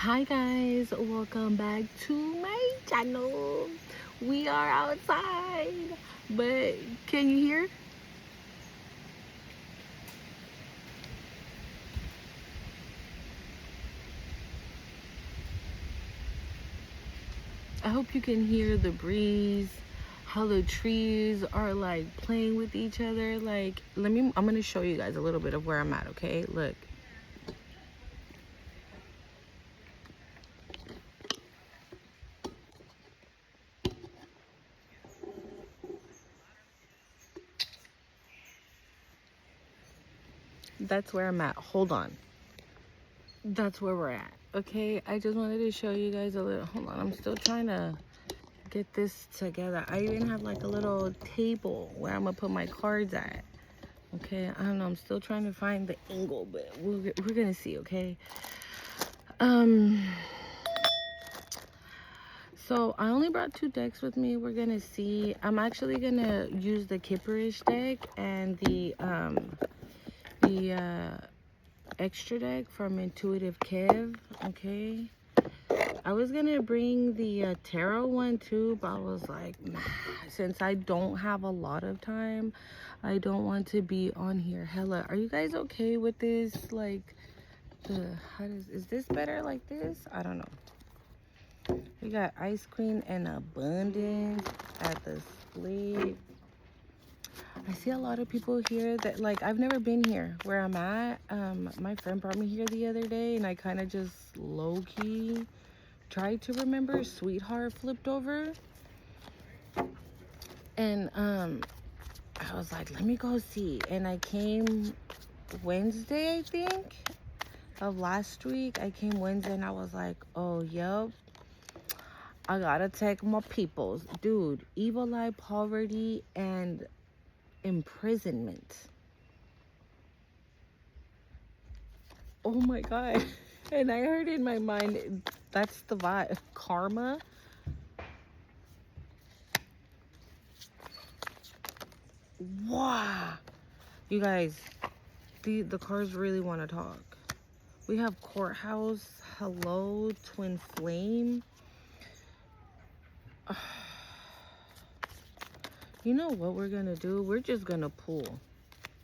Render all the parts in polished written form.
Hi guys, welcome back to my channel. We are outside, but can you hear? I hope you can hear the breeze, how the trees are like playing with each other. Like, I'm gonna show you guys a little bit of where I'm at, okay? Look. That's where I'm at. Hold on. That's where we're at. Okay, I just wanted to show you guys a little. Hold on, I'm still trying to get this together. I even have like a little table where I'm gonna put my cards at. Okay, I don't know. I'm still trying to find the angle, but we're gonna see. Okay. Um. So I only brought two decks with me. We're gonna see. I'm actually gonna use the Kipperish deck and the extra deck from Intuitive Kev. Okay. I was gonna bring the tarot one too, but I was like, nah, since I don't have a lot of time, I don't want to be on here hella. Are you guys okay with this? Like, is this better like this? I don't know. We got Ice Queen and Abundance at the split. I see a lot of people here that, like, I've never been here where I'm at. My friend brought me here the other day, and I kind of just low-key tried to remember. Sweetheart flipped over, and I was like, let me go see. And I came Wednesday, I think, of last week. I came Wednesday, and I was like, oh, yep, I gotta take my peoples. Dude, evil eye, poverty, and imprisonment. Oh my god. And I heard in my mind, that's the vibe. Karma. Wow. You guys, the cards really want to talk. We have Courthouse. Hello, Twin Flame. You know what we're gonna do? We're just gonna pull.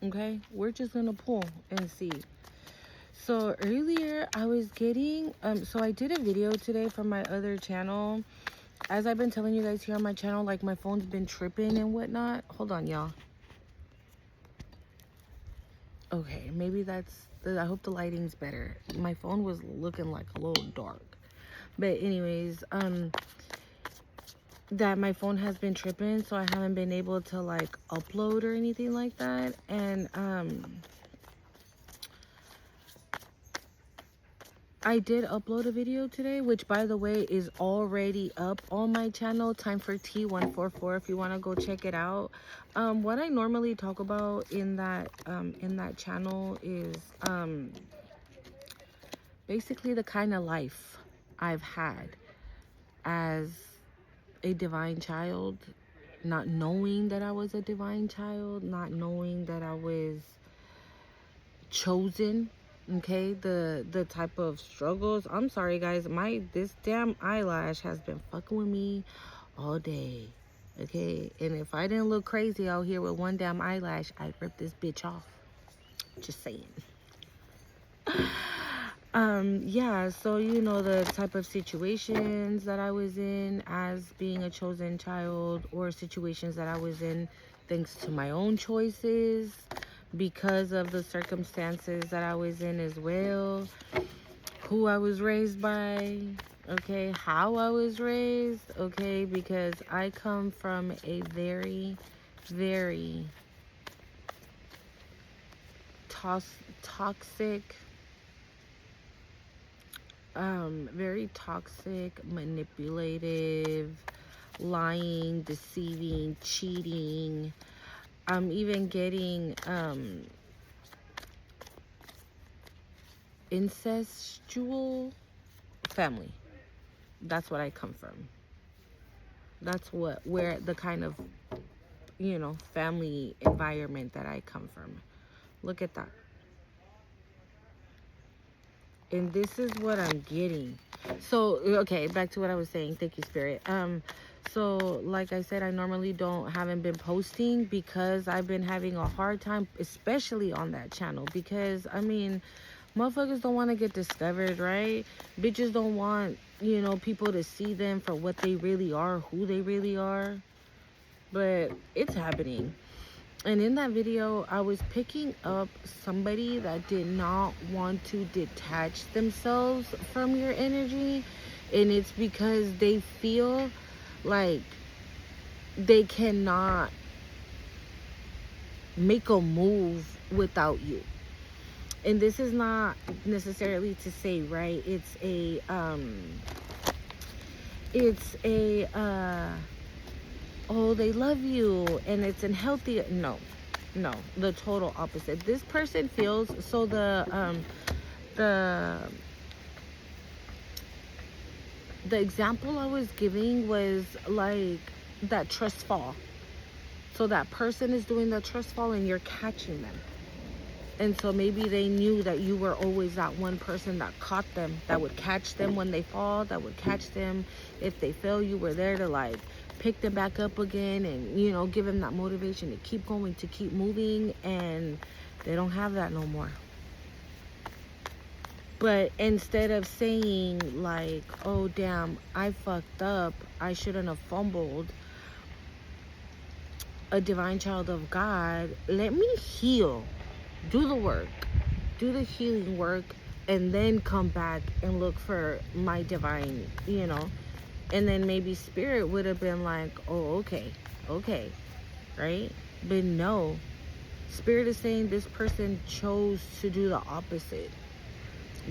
Okay? We're just gonna pull and see. So earlier I was getting so I did a video today from my other channel. As I've been telling you guys here on my channel, like, my phone's been tripping and whatnot. Hold on, y'all. Okay, maybe I hope the lighting's better. My phone was looking like a little dark. But anyways, that my phone has been tripping, so I haven't been able to like upload or anything like that. And I did upload a video today, which, by the way, is already up on my channel, Time for T144, if you want to go check it out. What I normally talk about in that channel is basically the kind of life I've had as a divine child, not knowing that I was a divine child, not knowing that I was chosen. Okay, the type of struggles. I'm sorry guys, this damn eyelash has been fucking with me all day. Okay, and if I didn't look crazy out here with one damn eyelash, I'd rip this bitch off. Just saying. Yeah, so you know the type of situations that I was in as being a chosen child, or situations that I was in thanks to my own choices, because of the circumstances that I was in as well, who I was raised by, okay, how I was raised, okay, because I come from a very, very toxic, very toxic, manipulative, lying, deceiving, cheating. I'm even getting incestual family. That's what I come from. That's where the kind of, family environment that I come from. Look at that. And this is what I'm getting. So, okay, back to what I was saying. Thank you, Spirit. So like I said, I normally haven't been posting because I've been having a hard time, especially on that channel, because I mean, motherfuckers don't want to get discovered, right? Bitches don't want, you know, people to see them for what they really are, who they really are. But it's happening. And in that video, I was picking up somebody that did not want to detach themselves from your energy. And it's because they feel like they cannot make a move without you. And this is not necessarily to say, right, it's a oh, they love you and it's unhealthy. No, the total opposite. This person feels, so the example I was giving was like that trust fall. So that person is doing the trust fall and you're catching them. And so maybe they knew that you were always that one person that caught them, that would catch them when they fall, that would catch them if they fail. You were there to like pick them back up again and, you know, give them that motivation to keep going, to keep moving. And they don't have that no more. But instead of saying like, oh damn, I fucked up, I shouldn't have fumbled, a divine child of God, let me heal. Do the work, do the healing work, and then come back and look for my divine, you know. And then maybe Spirit would have been like, oh, okay, right? But no, Spirit is saying this person chose to do the opposite.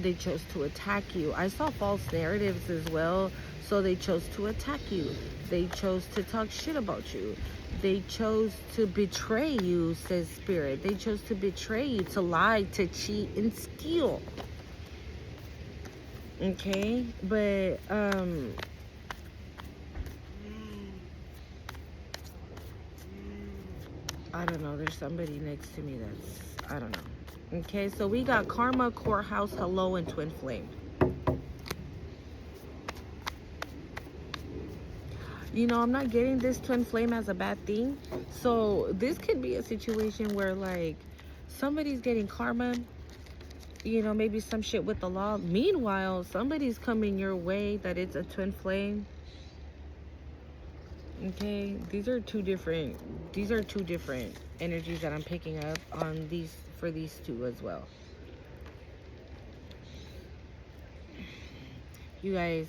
They chose to attack you. I saw false narratives as well. So they chose to attack you. They chose to talk shit about you. They chose to betray you, says Spirit. They chose to betray you, to lie, to cheat, and steal. Okay? But, I don't know. There's somebody next to me that's, I don't know. Okay? So we got Karma, Courthouse, Hello, and Twin Flame. You know, I'm not getting this twin flame as a bad thing. So this could be a situation where like somebody's getting karma, you know, maybe some shit with the law. Meanwhile, somebody's coming your way that it's a twin flame. Okay, these are two different energies that I'm picking up on these, for these two as well. You guys,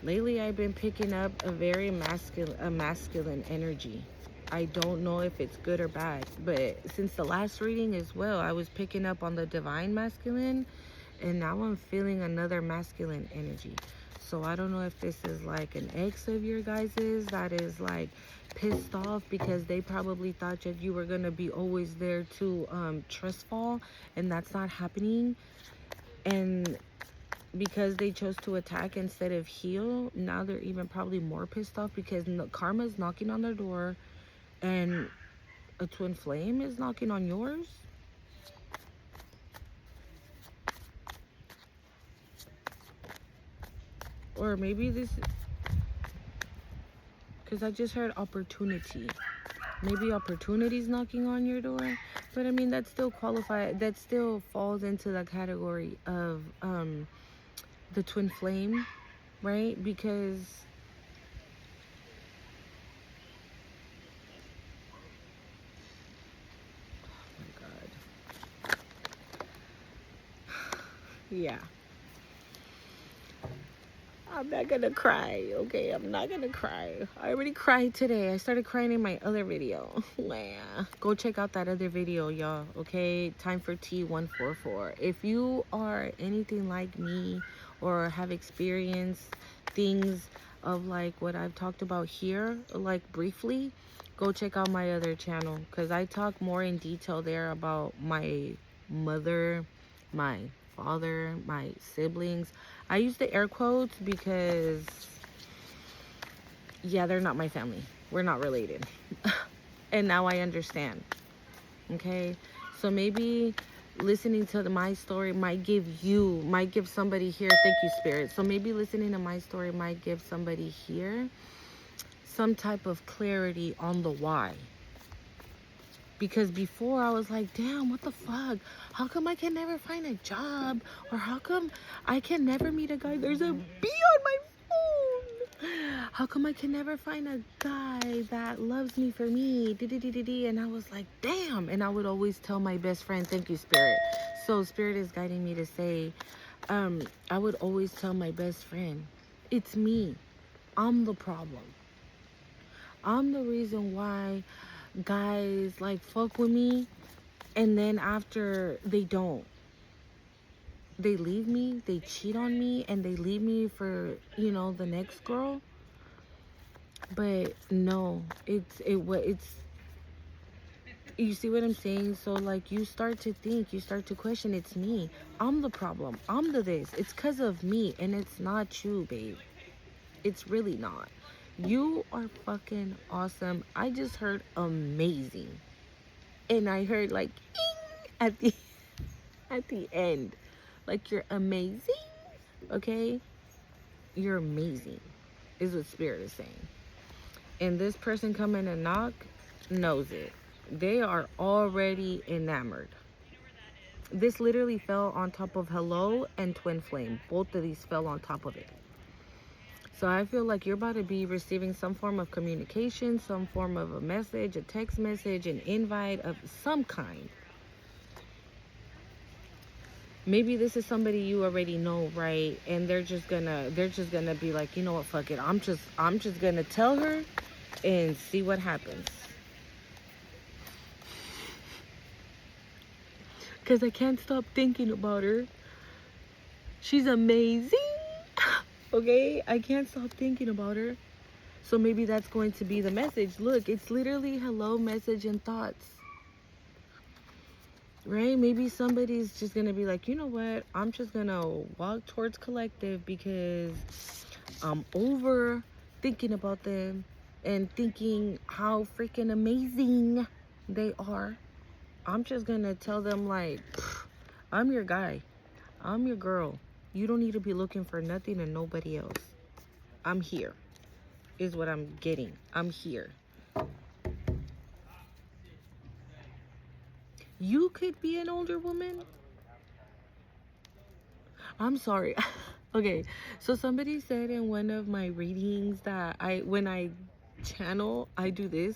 lately I've been picking up a very masculine energy. I don't know if it's good or bad, but since the last reading as well, I was picking up on the divine masculine, and now I'm feeling another masculine energy. So I don't know if this is like an ex of your guys's that is like pissed off because they probably thought that you were gonna be always there to trust fall, and that's not happening. And because they chose to attack instead of heal, now they're even probably more pissed off because karma's knocking on their door and a twin flame is knocking on yours. Or maybe this, because I just heard opportunity. Maybe opportunity's knocking on your door. But I mean, that still that still falls into the category of the twin flame, right? Because yeah, I'm not gonna cry, okay? I'm not gonna cry. I already cried today. I started crying in my other video. Yeah. Go check out that other video, y'all, okay? Time for Tea 144. If you are anything like me or have experienced things of like what I've talked about here, like briefly, go check out my other channel, because I talk more in detail there about my mother, my father, my siblings. I use the air quotes because, yeah, they're not my family. We're not related. And now I understand. Okay? So maybe listening to my story might give somebody here, thank you, Spirit. So maybe listening to my story might give somebody here some type of clarity on the why. Because before I was like, damn, what the fuck? How come I can never find a job? Or how come I can never meet a guy? There's a bee on my phone. How come I can never find a guy that loves me for me? And I was like, damn. And I would always tell my best friend, thank you, Spirit. So Spirit is guiding me to say, I would always tell my best friend, it's me. I'm the problem. I'm the reason why guys like fuck with me, and then after they don't, they leave me, they cheat on me, and they leave me for, you know, the next girl. But no, it's you see what I'm saying? So like, you start to think, you start to question, it's me, I'm the problem, I'm the this, it's because of me. And it's not you, babe. It's really not. You are fucking awesome. I just heard amazing. And I heard like at the end. Like, you're amazing. Okay? You're amazing. Is what Spirit is saying. And this person coming to knock knows it. They are already enamored. This literally fell on top of Hello and Twin Flame. Both of these fell on top of it. So I feel like you're about to be receiving some form of communication, some form of a message, a text message, an invite of some kind. Maybe this is somebody you already know, right? And they're just gonna be like, you know what, fuck it. I'm just gonna tell her and see what happens. Cause I can't stop thinking about her. She's amazing. Okay, I can't stop thinking about her. So maybe that's going to be the message. Look, it's literally hello, message, and thoughts. Right? Maybe somebody's just going to be like, you know what? I'm just going to walk towards Collective because I'm over thinking about them and thinking how freaking amazing they are. I'm just going to tell them like, I'm your guy. I'm your girl. You don't need to be looking for nothing and nobody else. I'm here, is what I'm getting. I'm here. You could be an older woman. I'm sorry. Okay, so somebody said in one of my readings that when I channel, I do this.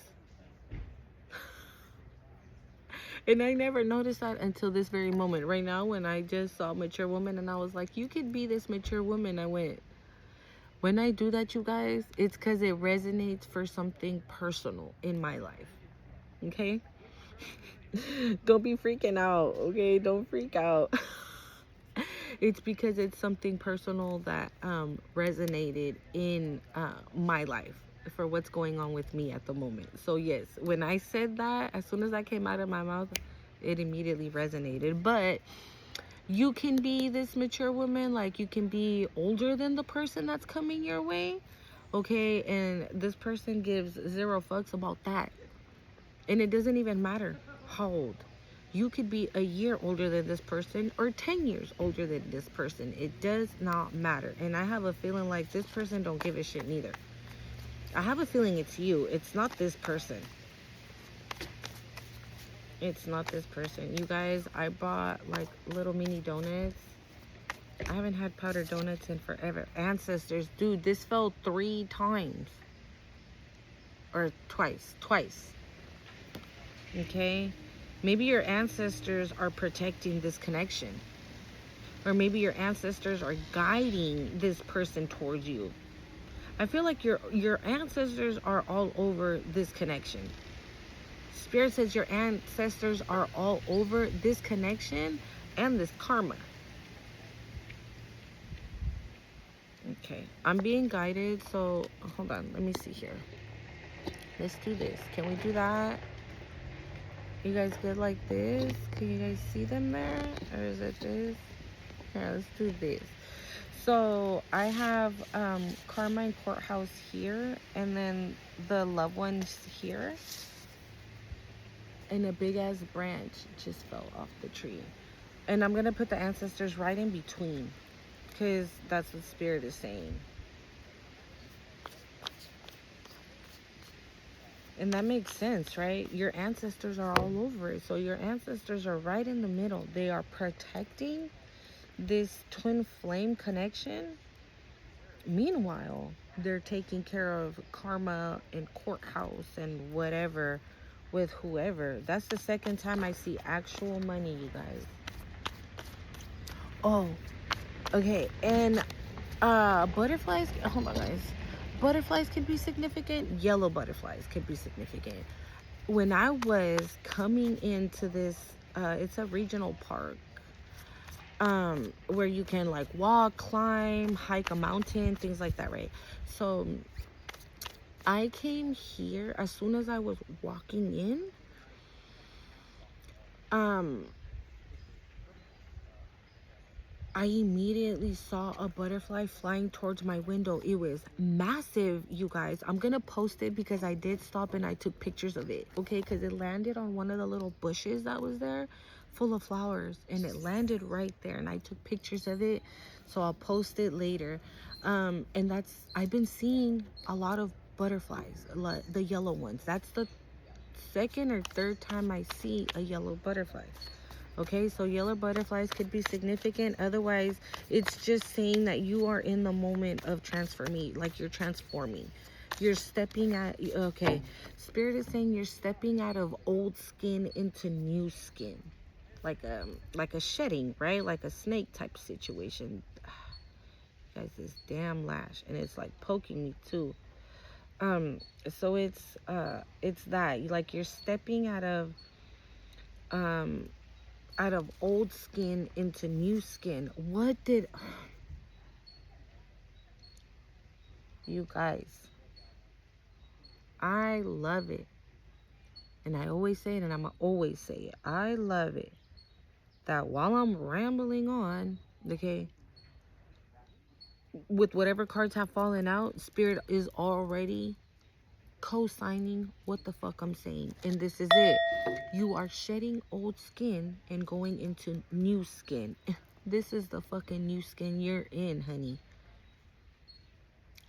And I never noticed that until this very moment. Right now, when I just saw mature woman and I was like, you could be this mature woman, I went, when I do that, you guys, it's because it resonates for something personal in my life. Okay? Don't be freaking out, okay? Don't freak out. It's because it's something personal that resonated in my life for what's going on with me at the moment. So yes, when I said that, as soon as that came out of my mouth, it immediately resonated. But you can be this mature woman, like you can be older than the person that's coming your way, okay? And this person gives zero fucks about that. And it doesn't even matter how old. You could be a year older than this person or 10 years older than this person. It does not matter. And I have a feeling like this person don't give a shit neither. I have a feeling it's you. It's not this person. It's not this person. You guys, I bought like little mini donuts. I haven't had powdered donuts in forever. Ancestors, dude, this fell 3 times. Or twice. Okay? Maybe your ancestors are protecting this connection. Or maybe your ancestors are guiding this person towards you. I feel like your ancestors are all over this connection. Spirit says your ancestors are all over this connection and this karma. Okay, I'm being guided, so hold on, let me see here. Let's do this. Can we do that? You guys good like this? Can you guys see them there? Or is it this? Here, let's do this. So I have Carmine Courthouse here, and then the loved ones here. And a big ass branch just fell off the tree. And I'm going to put the ancestors right in between, because that's what Spirit is saying. And that makes sense, right? Your ancestors are all over it. So your ancestors are right in the middle. They are protecting this twin flame connection. Meanwhile, they're taking care of karma and courthouse and whatever with whoever. That's the second time I see actual money, you guys. Oh, okay. And butterflies, hold on, guys. Butterflies can be significant. Yellow butterflies can be significant. When I was coming into this, it's a regional park, where you can like walk, climb, hike a mountain, things like that, right? So I came here as soon as I was walking in. I immediately saw a butterfly flying towards my window. It was massive, you guys. I'm gonna post it because I did stop and I took pictures of it, okay? Because it landed on one of the little bushes that was there full of flowers, and it landed right there, and I took pictures of it, so I'll post it later. And I've been seeing a lot of butterflies, the yellow ones. That's the second or third time I see a yellow butterfly. Okay, so yellow butterflies could be significant. Otherwise, it's just saying that you are in the moment of transforming, like you're transforming. You're stepping at, okay, Spirit is saying you're stepping out of old skin into new skin. Like a shedding, right? Like a snake type situation. Guys, this damn lash, and it's like poking me too. So it's that, like you're stepping out of old skin into new skin. What did you guys? I love it. And I always say it, and I'm going to always say it. I love it that while I'm rambling on, okay, with whatever cards have fallen out, Spirit is already co-signing what the fuck I'm saying. And this is it. You are shedding old skin and going into new skin. This is the fucking new skin you're in, honey.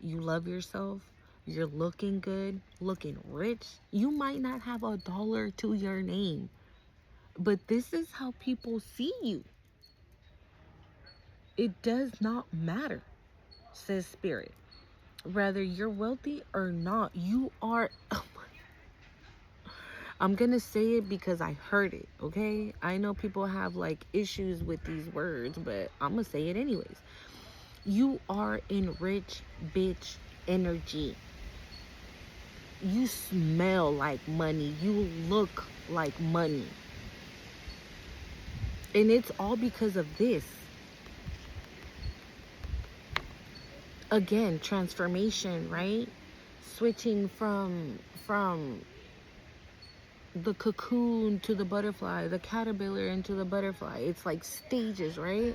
You love yourself. You're looking good, looking rich. You might not have a dollar to your name, but this is how people see you. It does not matter, says Spirit. Whether you're wealthy or not, you are. I'm gonna say it because I heard it, okay? I know people have like issues with these words, but I'm gonna say it anyways. You are in rich bitch energy. You smell like money. You look like money. And it's all because of this. Again, transformation, right? Switching from the cocoon to the butterfly, the caterpillar into the butterfly. It's like stages, right?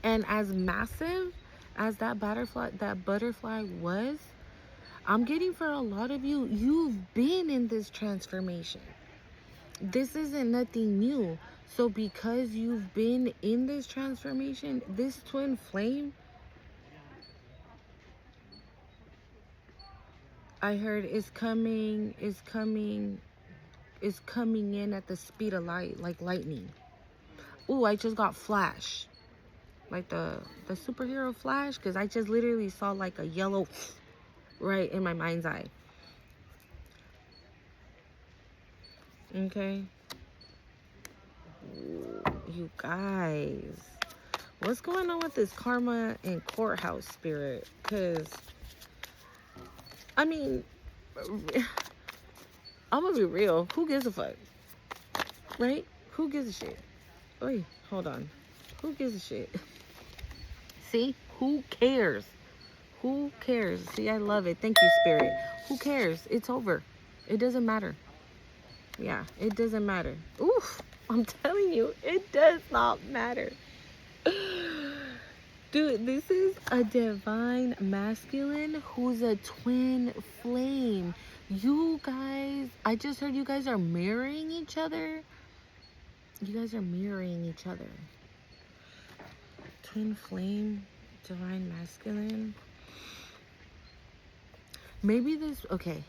And as massive as that butterfly was, I'm getting for a lot of you, you've been in this transformation. This isn't nothing new. So because you've been in this transformation, this twin flame, I heard is coming in at the speed of light, like lightning. Ooh, I just got Flash. Like the superhero Flash, because I just literally saw like a yellow right in my mind's eye. Okay. You guys, what's going on with this karma and courthouse Spirit? Because, I mean, I'm gonna be real. Who gives a fuck? Right? Who gives a shit? Wait, hold on. Who gives a shit? See? Who cares? Who cares? See, I love it. Thank you, Spirit. Who cares? It's over. It doesn't matter. Yeah, it doesn't matter. Oof. I'm telling you, it does not matter. Dude, this is a divine masculine who's a twin flame. You guys, I just heard you guys are marrying each other. You guys are mirroring each other. Twin flame, divine masculine. Maybe this, okay.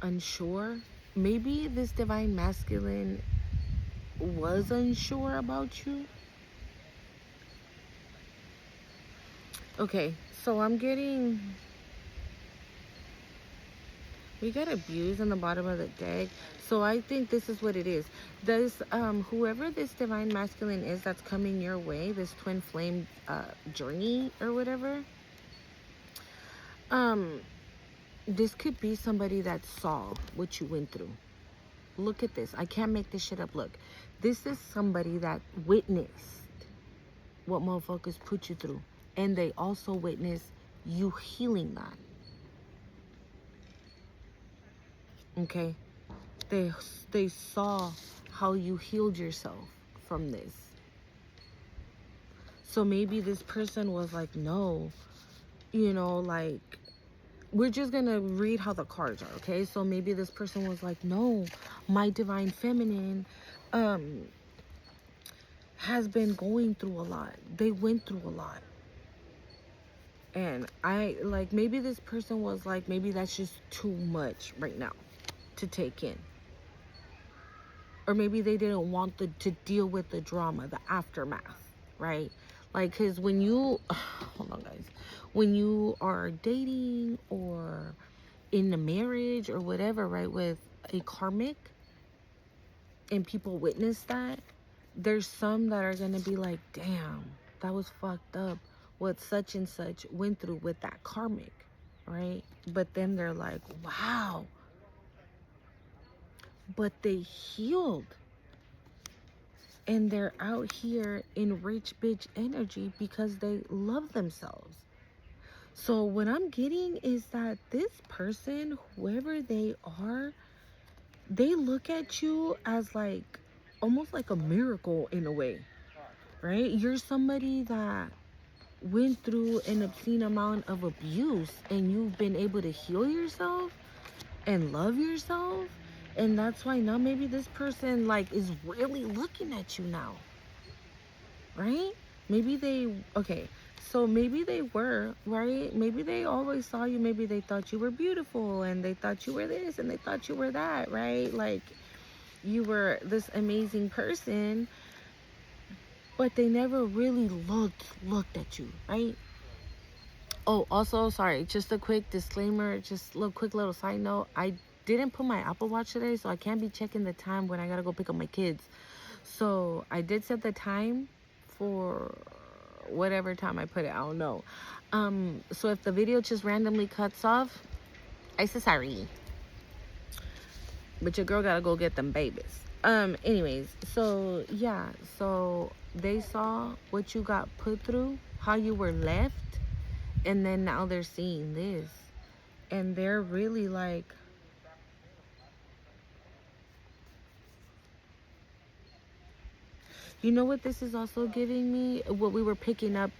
Unsure. Maybe this divine masculine was unsure about you. Okay, so I'm getting, we got abused on the bottom of the deck. So I think this is what it is. This whoever this divine masculine is that's coming your way, this twin flame journey or whatever, this could be somebody that saw what you went through. Look at this. I can't make this shit up. Look, this is somebody that witnessed what motherfuckers put you through, and they also witnessed you healing that. Okay, they saw how you healed yourself from this. So maybe this person was like, no, you know, like, we're just gonna read how the cards are, okay? So maybe this person was like, no, my divine feminine has been going through a lot. They went through a lot. And I, like, maybe this person was like, maybe that's just too much right now to take in. Or maybe they didn't want to deal with the drama, the aftermath, right? Like, because when you, hold on guys, when you are dating or in a marriage or whatever, right, with a karmic, and people witness that, there's some that are going to be like, damn, that was fucked up what such and such went through with that karmic, right? But then they're like, wow, but they healed. And they're out here in rich bitch energy because they love themselves. So what I'm getting is that this person, whoever they are, they look at you as like almost like a miracle in a way, right? You're somebody that went through an obscene amount of abuse and you've been able to heal yourself and love yourself. And that's why now maybe this person like is really looking at you now, right? Maybe they, okay, so maybe they were, right? Maybe they always saw you. Maybe they thought you were beautiful and they thought you were this and they thought you were that, right? Like you were this amazing person, but they never really looked at you, right? Oh, also, sorry, just a quick disclaimer, just a quick little side note. I didn't put my Apple Watch today, so I can't be checking the time when I gotta go pick up my kids. So I did set the time for whatever time I put it, I don't know. So if the video just randomly cuts off, I'm so sorry. But your girl gotta go get them babies. Anyways, so yeah, so they saw what you got put through, how you were left, and then now they're seeing this. And they're really like, you know what this is also giving me? What we were picking up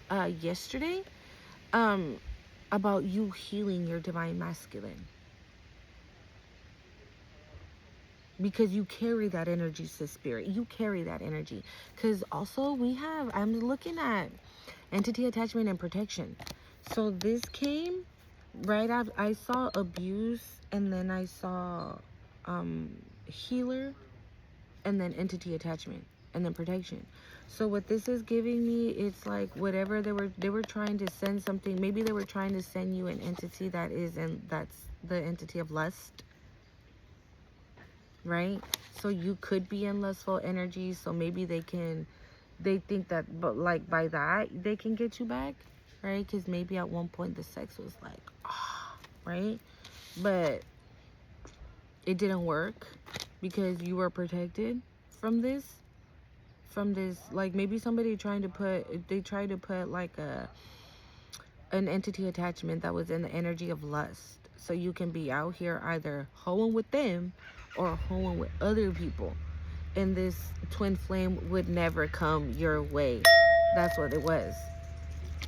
yesterday, about you healing your divine masculine. Because you carry that energy, sis spirit. You carry that energy. Because also we have, I'm looking at entity attachment and protection. So this came right after I saw abuse, and then I saw healer, and then entity attachment, and then protection. So what this is giving me, it's like whatever they were trying to send something. Maybe they were trying to send you an entity that is, and that's the entity of lust, right? So you could be in lustful energy. So maybe they think that, but like by that they can get you back, right? Because maybe at one point the sex was like, right? But it didn't work because you were protected from this, like maybe somebody tried to put like an entity attachment that was in the energy of lust. So you can be out here either hoeing with them or hoeing with other people, and this twin flame would never come your way. That's what it was.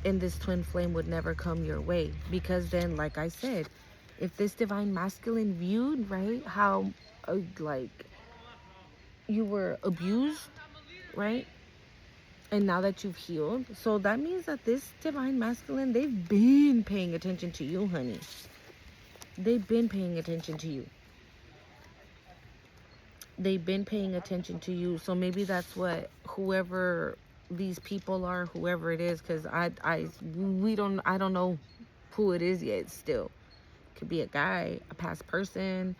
And this twin flame would never come your way, because then, like I said, If this divine masculine viewed, right, how like you were abused, right, and now that you've healed, so that means that this divine masculine, they've been paying attention to you, honey. They've been paying attention to you. They've been paying attention to you. So maybe that's what whoever these people are, whoever it is, because I don't know who it is yet. Still could be a guy, a past person.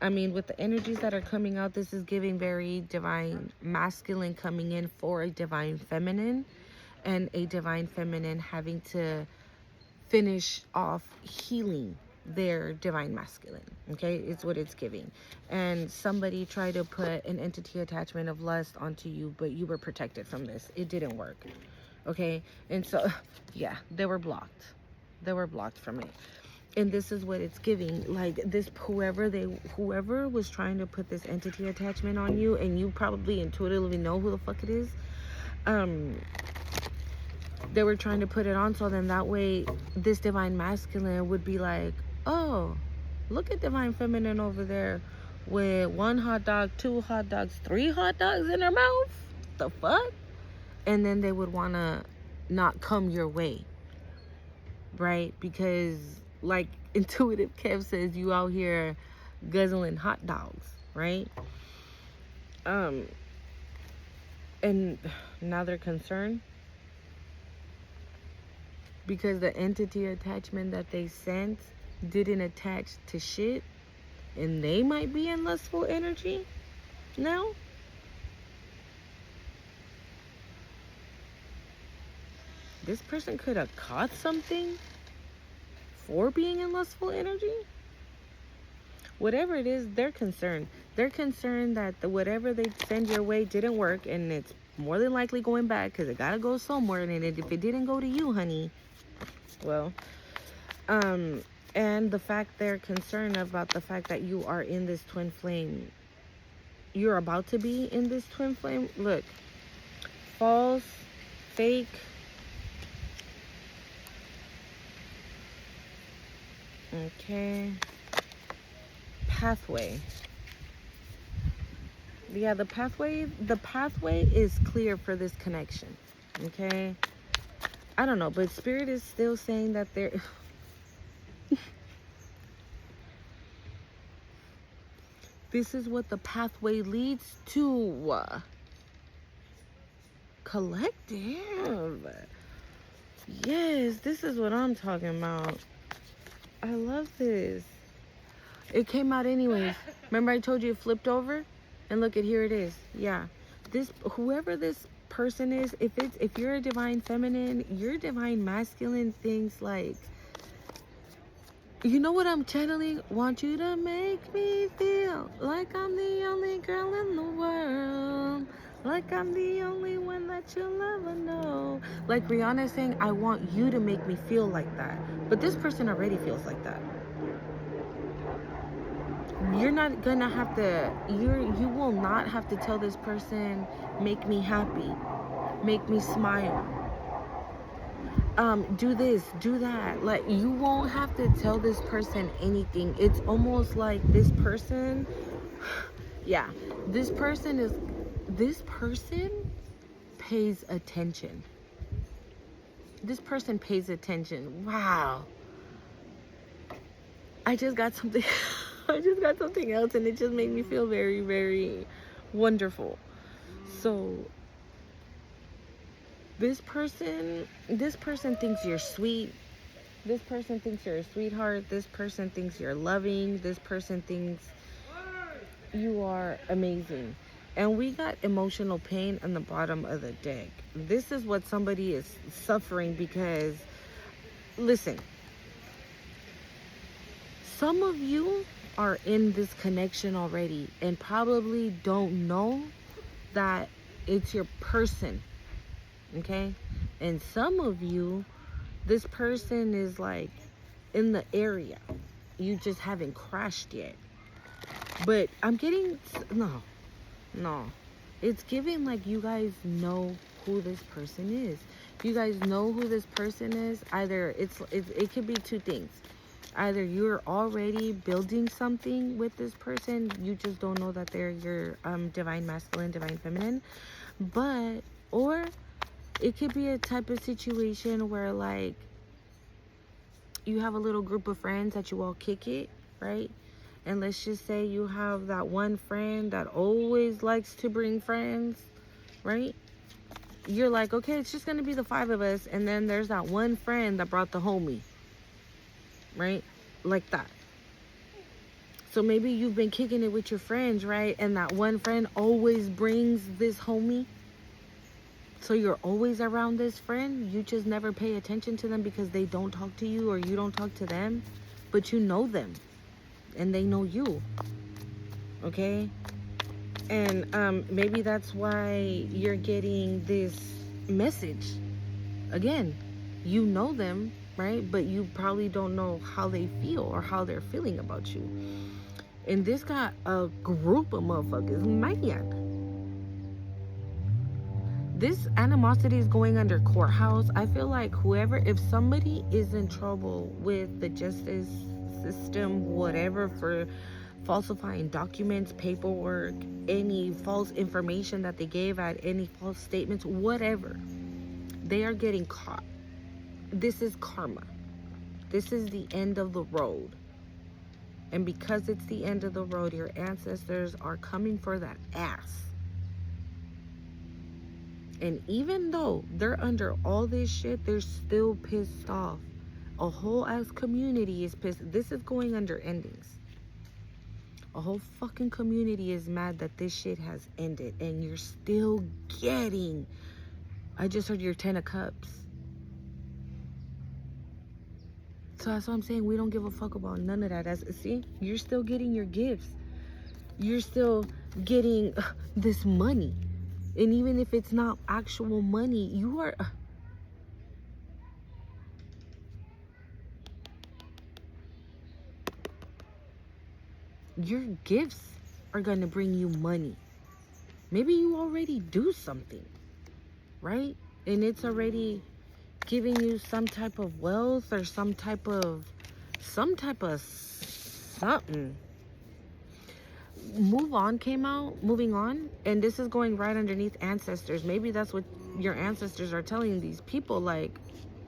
I mean, with the energies that are coming out, this is giving very divine masculine coming in for a divine feminine, and a divine feminine having to finish off healing their divine masculine. Okay, it's what it's giving. And somebody tried to put an entity attachment of lust onto you, but you were protected from this. It didn't work. Okay, and so yeah, they were blocked. They were blocked from it. And this is what it's giving. Like this, whoever was trying to put this entity attachment on you, and you probably intuitively know who the fuck it is, they were trying to put it on, so then that way this divine masculine would be like, oh, look at divine feminine over there with 1 hot dog, 2 hot dogs, 3 hot dogs in her mouth. The fuck? And then they would want to not come your way, right? Because like Intuitive Kev says, you out here guzzling hot dogs, right? And now they're concerned because the entity attachment that they sent didn't attach to shit, and they might be in lustful energy now. This person could have caught something for being in lustful energy. Whatever it is, they're concerned. They're concerned that whatever they send your way didn't work, and it's more than likely going back because it gotta go somewhere. And if it didn't go to you, honey, well, and the fact they're concerned about the fact that you are in this twin flame. You're about to be in this twin flame. Look, false, fake. Okay. Pathway. Yeah, the pathway is clear for this connection. Okay. I don't know, but Spirit is still saying that there this is what the pathway leads to. Collective. Yes, this is what I'm talking about. I love this. It came out anyways. Remember I told you it flipped over? And look at, here it is. Yeah. Whoever this person is, if you're a divine feminine, your divine masculine thinks like, you know what I'm channeling? Want you to make me feel like I'm the only girl in the world. Like I'm the only one that you'll ever know. Like Rihanna saying, I want you to make me feel like that. But this person already feels like that. You're not gonna have to, you will not have to tell this person, make me happy, make me smile, do this, do that. Like, you won't have to tell this person anything. It's almost like this person, yeah, this person pays attention. This person pays attention. Wow. I just got something I just got something else, and it just made me feel very, very wonderful. So this person thinks you're sweet. This person thinks you're a sweetheart. This person thinks you're loving. This person thinks you are amazing. And we got emotional pain on the bottom of the deck. This is what somebody is suffering because, listen, some of you are in this connection already and probably don't know that it's your person, okay? And some of you, this person is like in the area. You just haven't crashed yet. But I'm getting, no. It's giving like you guys know who this person is. You guys know who this person is. Either it could be two things. Either you're already building something with this person, you just don't know that they're your divine masculine, divine feminine. But, or it could be a type of situation where, like, you have a little group of friends that you all kick it, right? And let's just say you have that one friend that always likes to bring friends, right? You're like, okay, it's just gonna be the 5 of us, and then there's that one friend that brought the homie, right? Like that. So maybe you've been kicking it with your friends, right? And that one friend always brings this homie. So you're always around this friend. You just never pay attention to them because they don't talk to you or you don't talk to them. But you know them. And they know you. Okay? And maybe that's why you're getting this message. Again, you know them, right? But you probably don't know how they feel or how they're feeling about you. And this got a group of motherfuckers. Man. This animosity is going under courthouse. I feel like whoever, if somebody is in trouble with the justice system, whatever, for falsifying documents, paperwork, any false information that they gave out, any false statements, whatever, they are getting caught. This is karma. This is the end of the road. And because it's the end of the road, your ancestors are coming for that ass. And even though they're under all this shit, they're still pissed off. A whole ass community is pissed. This is going under endings. A whole fucking community is mad that this shit has ended. And you're still getting... I just heard your 10 of Cups. So that's what I'm saying. We don't give a fuck about none of that. See? You're still getting your gifts. You're still getting this money. And even if it's not actual money, you are... your gifts are going to bring you money. Maybe you already do something, right? And it's already giving you some type of wealth or some type of something. Move On came out, Moving On, and this is going right underneath ancestors. Maybe that's what your ancestors are telling these people, like,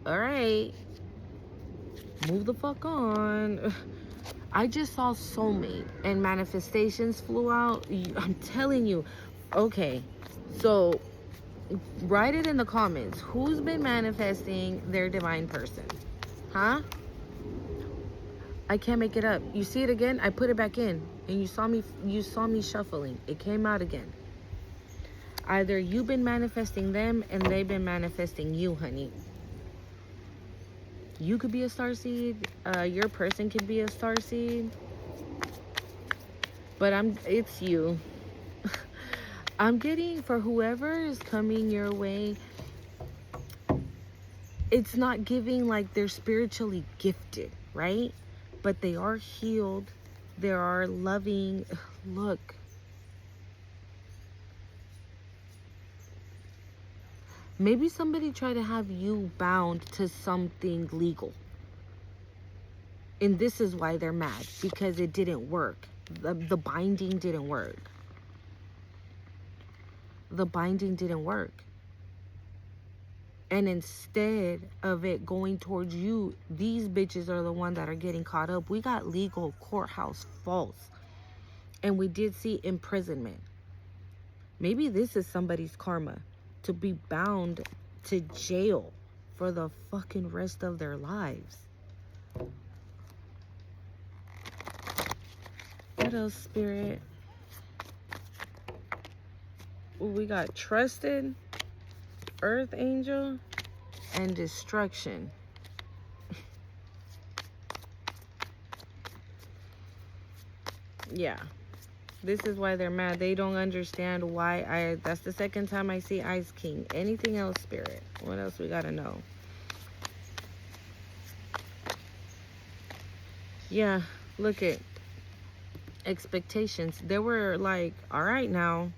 all right, move the fuck on. I just saw soulmate and manifestations flew out. I'm telling you. Okay, so write it in the comments. Who's been manifesting their divine person? Huh? I can't make it up. You see it again? I put it back in. And you saw me shuffling. It came out again. Either you've been manifesting them and they've been manifesting you, honey. You could be a starseed. Your person could be a starseed. But it's you. I'm getting, for whoever is coming your way, it's not giving like they're spiritually gifted, right? But they are healed. They are loving. Look. Maybe somebody tried to have you bound to something legal. And this is why they're mad. Because it didn't work. The binding didn't work. The binding didn't work. And instead of it going towards you, these bitches are the ones that are getting caught up. We got legal courthouse false. And we did see imprisonment. Maybe this is somebody's karma. To be bound to jail for the fucking rest of their lives. What else, Spirit? We got trusted, earth angel, and destruction. Yeah. This is why they're mad. They don't understand why that's the second time I see Ice King. Anything else, Spirit? What else we gotta know? Yeah, look at expectations. They were like, all right now.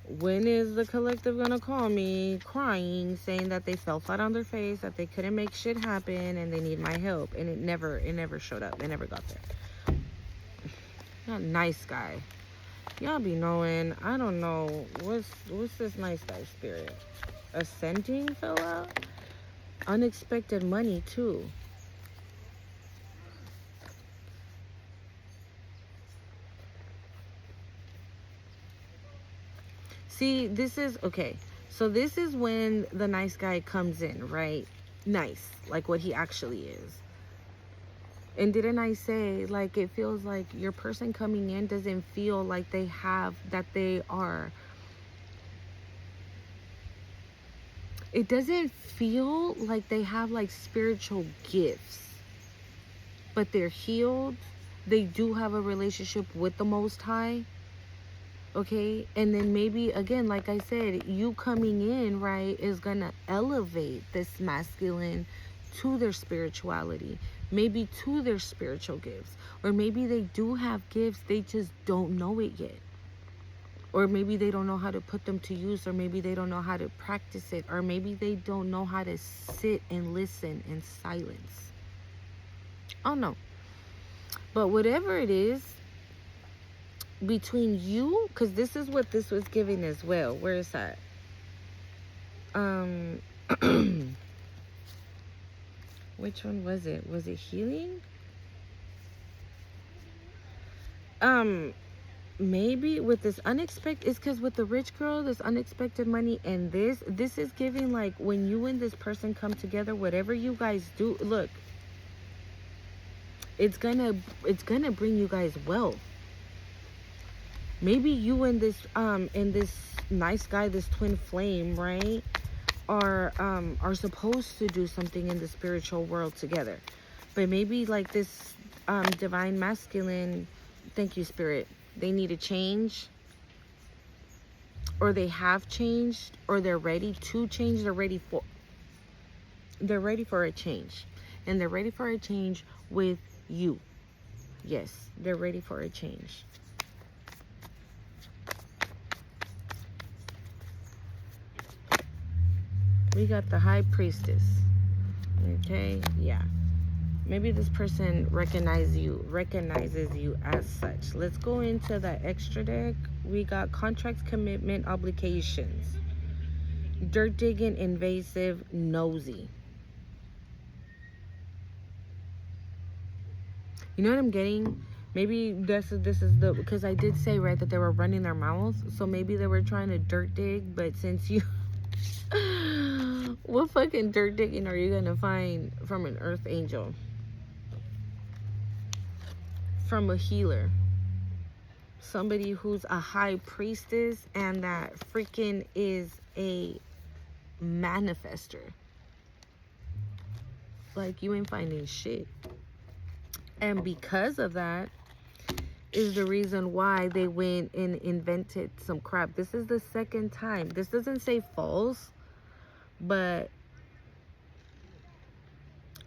When is the collective gonna call me crying, saying that they fell flat on their face, that they couldn't make shit happen, and they need my help? And it never showed up. It never got there. Not nice guy. Y'all be knowing. I don't know. What's this nice guy spirit? Ascending fell out. Unexpected money too. See, this is okay. So this is when the nice guy comes in, right? Nice, like what he actually is. And didn't I say, like, it feels like your person coming in doesn't feel like they have, that they are. It doesn't feel like they have like spiritual gifts, but they're healed. They do have a relationship with the Most High. Okay, and then maybe again, like I said, you coming in, right, is gonna elevate this masculine to their spirituality, maybe to their spiritual gifts, or maybe they do have gifts, they just don't know it yet, or maybe they don't know how to put them to use, or maybe they don't know how to practice it, or maybe they don't know how to sit and listen in silence. I don't know, but whatever it is, between you, because this is what this was giving as well. Where is that? Which one was it? Was it healing? Maybe with this unexpected, it's because with the rich girl, this unexpected money, and this is giving like when you and this person come together, whatever you guys do, look, it's gonna bring you guys wealth. Maybe you and this nice guy, this twin flame, right, are supposed to do something in the spiritual world together. But maybe like this divine masculine, thank you spirit, they need a change, or they have changed, or they're ready to change. They're ready for a change, and they're ready for a change with you. Yes, they're ready for a change. We got the high priestess. Okay, yeah. Maybe this person recognizes you as such. Let's go into the extra deck. We got contracts, commitment, obligations. Dirt digging, invasive, nosy. You know what I'm getting? Maybe this is the, because I did say, right, that they were running their mouths. So maybe they were trying to dirt dig, but since you what fucking dirt digging are you gonna find from an earth angel? From a healer, somebody who's a high priestess and that freaking is a manifester. Like, you ain't finding shit. And because of that is the reason why they went and invented some crap. This is the second time. This doesn't say false, but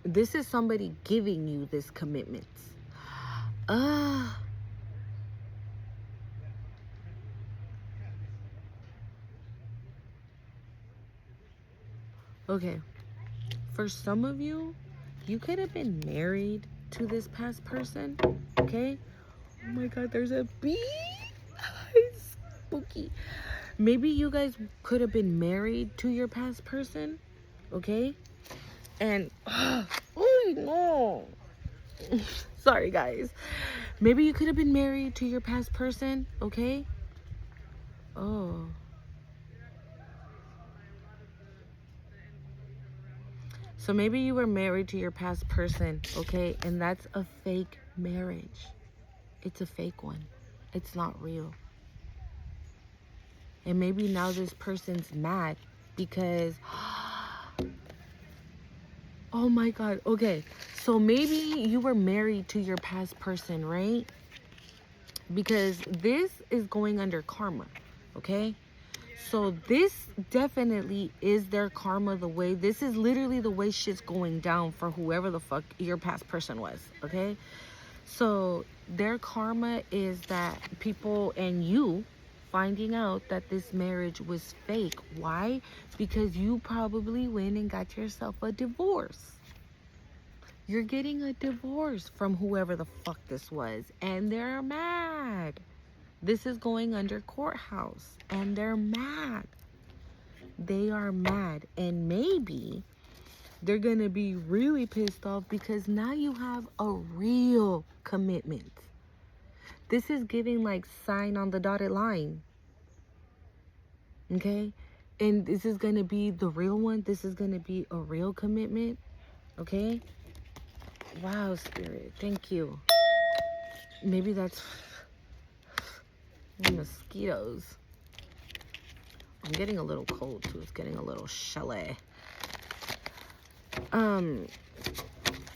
this is somebody giving you this commitment. Okay. For some of you, you could have been married to this past person. Okay. Oh my God, there's a bee. It's spooky. Maybe you guys could have been married to your past person. Okay. And oh no. Sorry guys. Maybe you could have been married to your past person, okay? Oh. So maybe you were married to your past person, okay? And that's a fake marriage. It's a fake one. It's not real. And maybe now this person's mad because oh my God. Okay. So maybe you were married to your past person, right? Because this is going under karma. Okay. So this definitely is their karma, the way, this is literally the way shit's going down for whoever the fuck your past person was. Okay. So their karma is that people, and you finding out that this marriage was fake. Why? Because you probably went and got yourself a divorce. You're getting a divorce from whoever the fuck this was, and they're mad. This is going under courthouse, and they're mad. They are mad, and maybe they're gonna be really pissed off because now you have a real commitment. This is giving like sign on the dotted line. Okay? And this is gonna be the real one. This is gonna be a real commitment. Okay? Wow, Spirit. Thank you. Maybe that's mosquitoes. I'm getting a little cold too. It's getting a little chilly.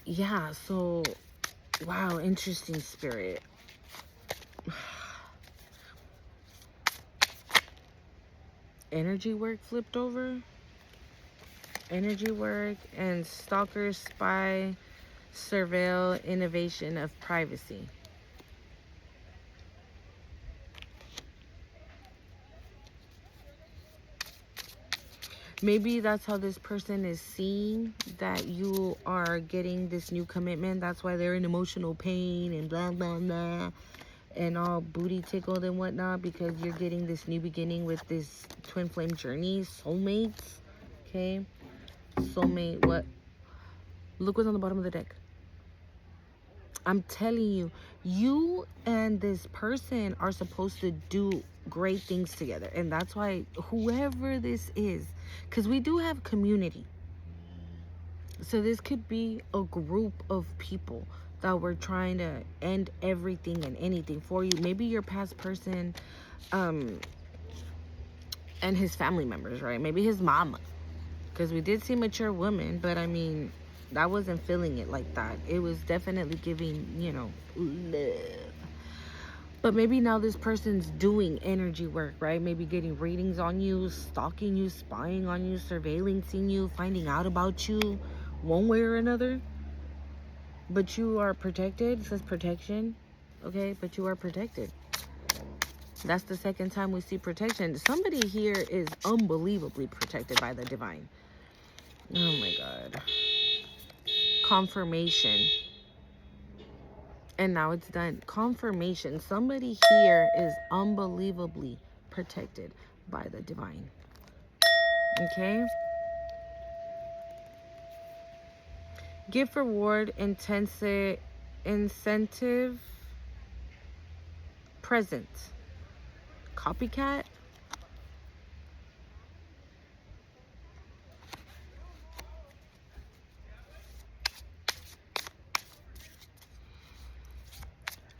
Yeah, so wow, interesting, Spirit. Energy work flipped over. Energy work and stalker, spy, surveil, innovation of privacy. Maybe that's how this person is seeing that you are getting this new commitment. That's why they're in emotional pain and blah, blah, blah. And all booty tickled and whatnot. Because you're getting this new beginning with this twin flame journey. Soulmates. Okay. Soulmate. What? Look what's on the bottom of the deck. I'm telling you. You and this person are supposed to do great things together. And that's why whoever this is, because we do have community, so this could be a group of people that were trying to end everything and anything for you. Maybe your past person and his family members, right? Maybe his mama, because we did see mature woman, but I mean, I wasn't feeling it like that. It was definitely giving, you know, love. But maybe now this person's doing energy work, right? Maybe getting readings on you, stalking you, spying on you, surveillancing you, finding out about you one way or another. But you are protected. It says protection. Okay, but you are protected. That's the second time we see protection. Somebody here is unbelievably protected by the divine. Oh my God. Confirmation. And now it's done. Confirmation. Somebody here is unbelievably protected by the divine. Okay? Gift, reward, incentive, present. Copycat.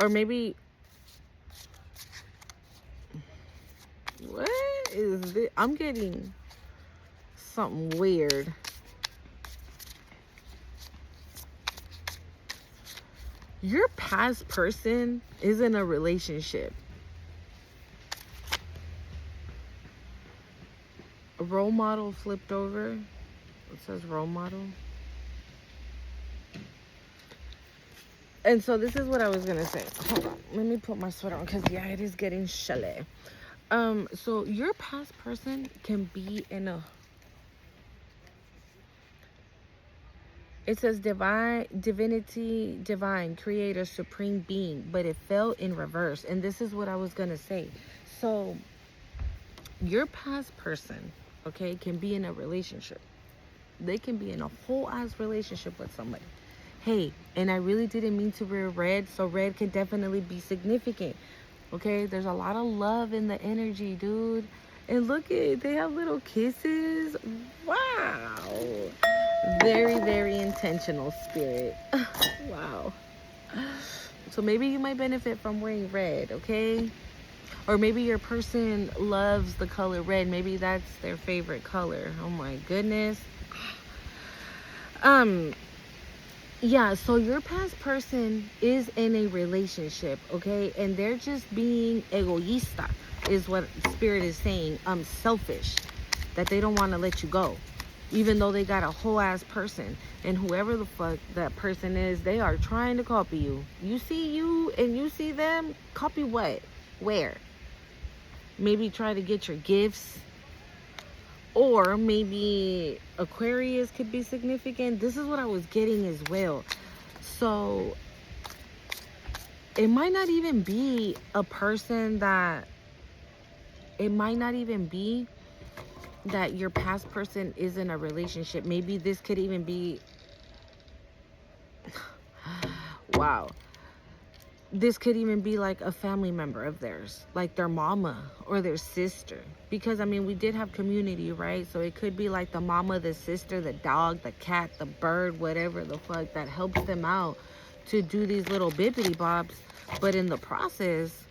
Or maybe, what is this? I'm getting something weird. Your past person is in a relationship. A role model flipped over. It says role model. And so this is what I was gonna say. Hold on, let me put my sweater on because yeah, it is getting chilly. So your past person can be in a, it says divine, divinity, divine, creator, supreme being, but it fell in reverse. And this is what I was gonna say. So your past person, okay, can be in a relationship. They can be in a whole ass relationship with somebody. Hey, and I really didn't mean to wear red, so red can definitely be significant. Okay, there's a lot of love in the energy, dude. And look at, they have little kisses. Wow. Very, very intentional, Spirit. Wow. So maybe you might benefit from wearing red, okay? Or maybe your person loves the color red. Maybe that's their favorite color. Oh my goodness. Yeah, so your past person is in a relationship, okay? And they're just being egoísta, is what Spirit is saying. Selfish, that they don't want to let you go, even though they got a whole ass person. And whoever the fuck that person is, they are trying to copy you. You see you and you see them, copy what? Where? maybe try to get your gifts, or maybe Aquarius could be significant. This is what I was getting as well. So it might not even be a person that, it might not even be that your past person is in a relationship. Maybe this could even be, wow, this could even be like a family member of theirs, like their mama or their sister. Because I mean, we did have community, right? So it could be like the mama, the sister, the dog, the cat, the bird, whatever the fuck that helps them out to do these little bippity bobs. But in the process,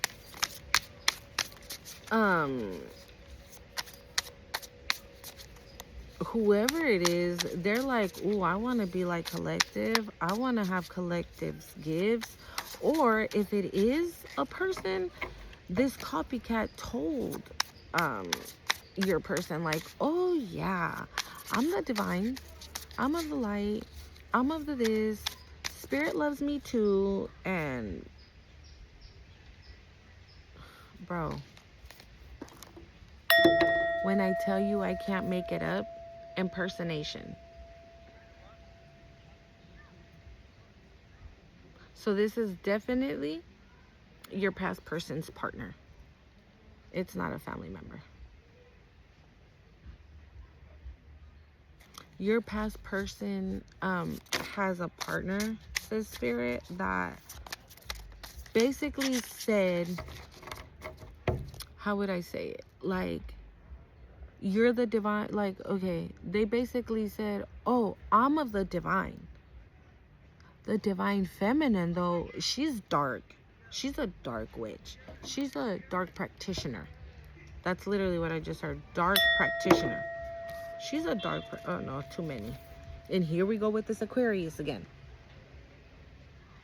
whoever it is, they're like, ooh, I want to be like collective. I want to have collectives gifts. Or if it is a person, this copycat told your person, like, oh yeah, I'm the divine, I'm of the light, I'm of the this, spirit loves me too. And bro, when I tell you I can't make it up, impersonation. So this is definitely your past person's partner. It's not a family member. Your past person has a partner, says Spirit, that basically said, how would I say it? Like, you're the divine. Like, okay, they basically said, oh, I'm of the divine. The divine feminine, though, she's dark. She's a dark witch. She's a dark practitioner. That's literally what I just heard. Dark practitioner. She's a dark... Oh, no, too many. And here we go with this Aquarius again.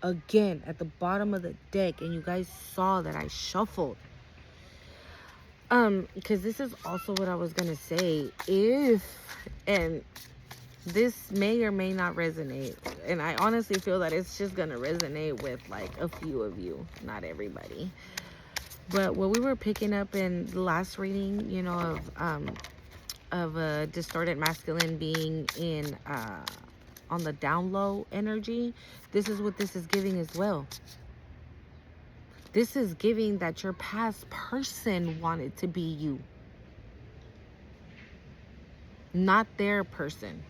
Again, at the bottom of the deck. And you guys saw that I shuffled. Because this is also what I was going to say. And this may or may not resonate. And I honestly feel that it's just going to resonate with, like, a few of you. Not everybody. But what we were picking up in the last reading, you know, of a distorted masculine being in on the down low energy, this is what this is giving as well. This is giving that your past person wanted to be you, not their person.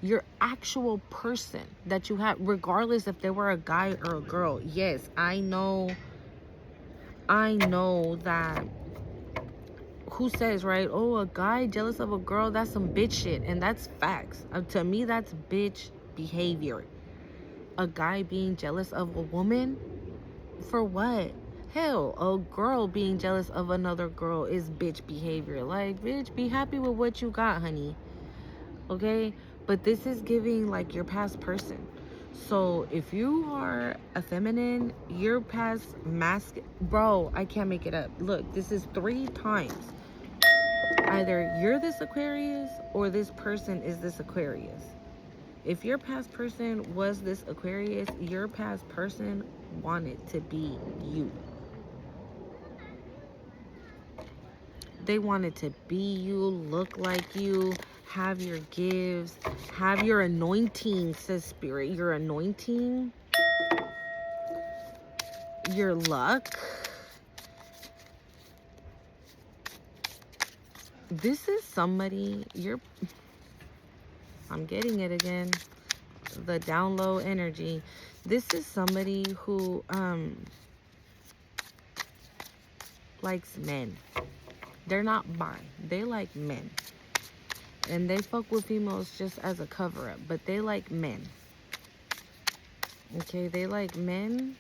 Your actual person that you have, regardless if they were a guy or a girl. Yes, I know that. Who says, right? Oh, a guy jealous of a girl, that's some bitch shit. And that's facts. To me, that's bitch behavior. A guy being jealous of a woman? For what? Hell, a girl being jealous of another girl is bitch behavior. Like, bitch, be happy with what you got, honey. Okay? But this is giving, like, your past person. So if you are a feminine, your past bro, I can't make it up. Look, this is 3 times. Either you're this Aquarius or this person is this Aquarius. If your past person was this Aquarius, your past person wanted to be you. They wanted to be you, look like you, have your gifts, have your anointing, says Spirit. Your anointing, your luck. This is somebody, I'm getting it again, the down low energy. This is somebody who likes men. They're not bi. They like men. And they fuck with females just as a cover-up. But they like men. Okay, they like men.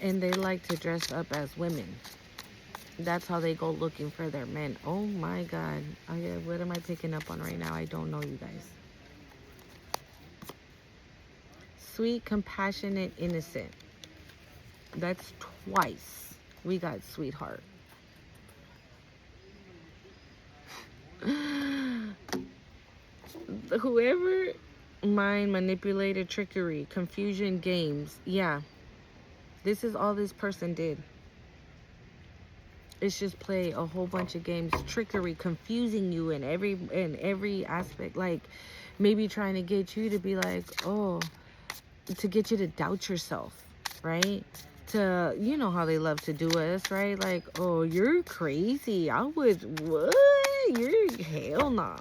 And they like to dress up as women. That's how they go looking for their men. Oh my God. What am I picking up on right now? I don't know, you guys. Sweet, compassionate, innocent. That's twice. We got sweetheart. Whoever mind manipulated, trickery, confusion, games. Yeah. This is all this person did. It's just play a whole bunch of games, trickery, confusing you in every aspect. Like maybe trying to get you to be like, oh, to get you to doubt yourself, right? To, you know how they love to do us, right? Like, oh, you're crazy. I would, what? You're, hell nah.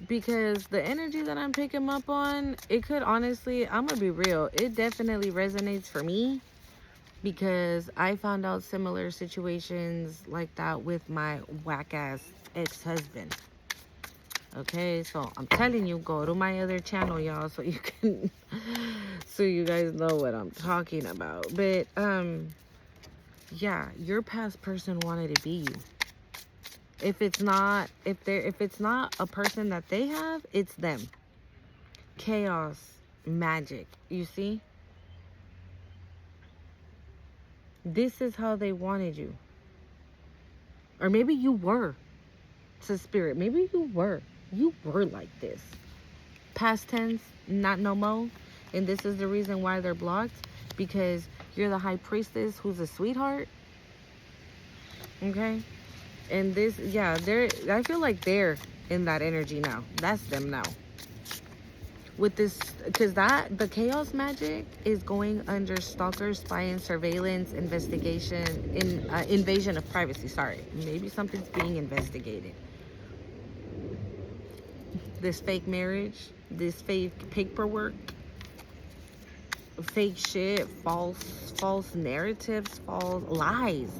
Because the energy that I'm picking up on, it could honestly, I'm gonna be real, it definitely resonates for me, because I found out similar situations like that with my whack-ass ex-husband. Okay, so I'm telling you, go to my other channel, y'all, so you can so you guys know what I'm talking about. But yeah, your past person wanted to be you. If it's not a person that they have, it's them. Chaos, magic, you see? This is how they wanted you. Or maybe you were, to spirit. Maybe you were like this. Past tense, not no more. And this is the reason why they're blocked, because you're the high priestess who's a sweetheart. Okay? And this, yeah, I feel like they're in that energy now. That's them now. With this, because the chaos magic is going under stalker, spy, and surveillance, investigation, invasion of privacy. Sorry, maybe something's being investigated. This fake marriage, this fake paperwork, fake shit, false narratives, false lies.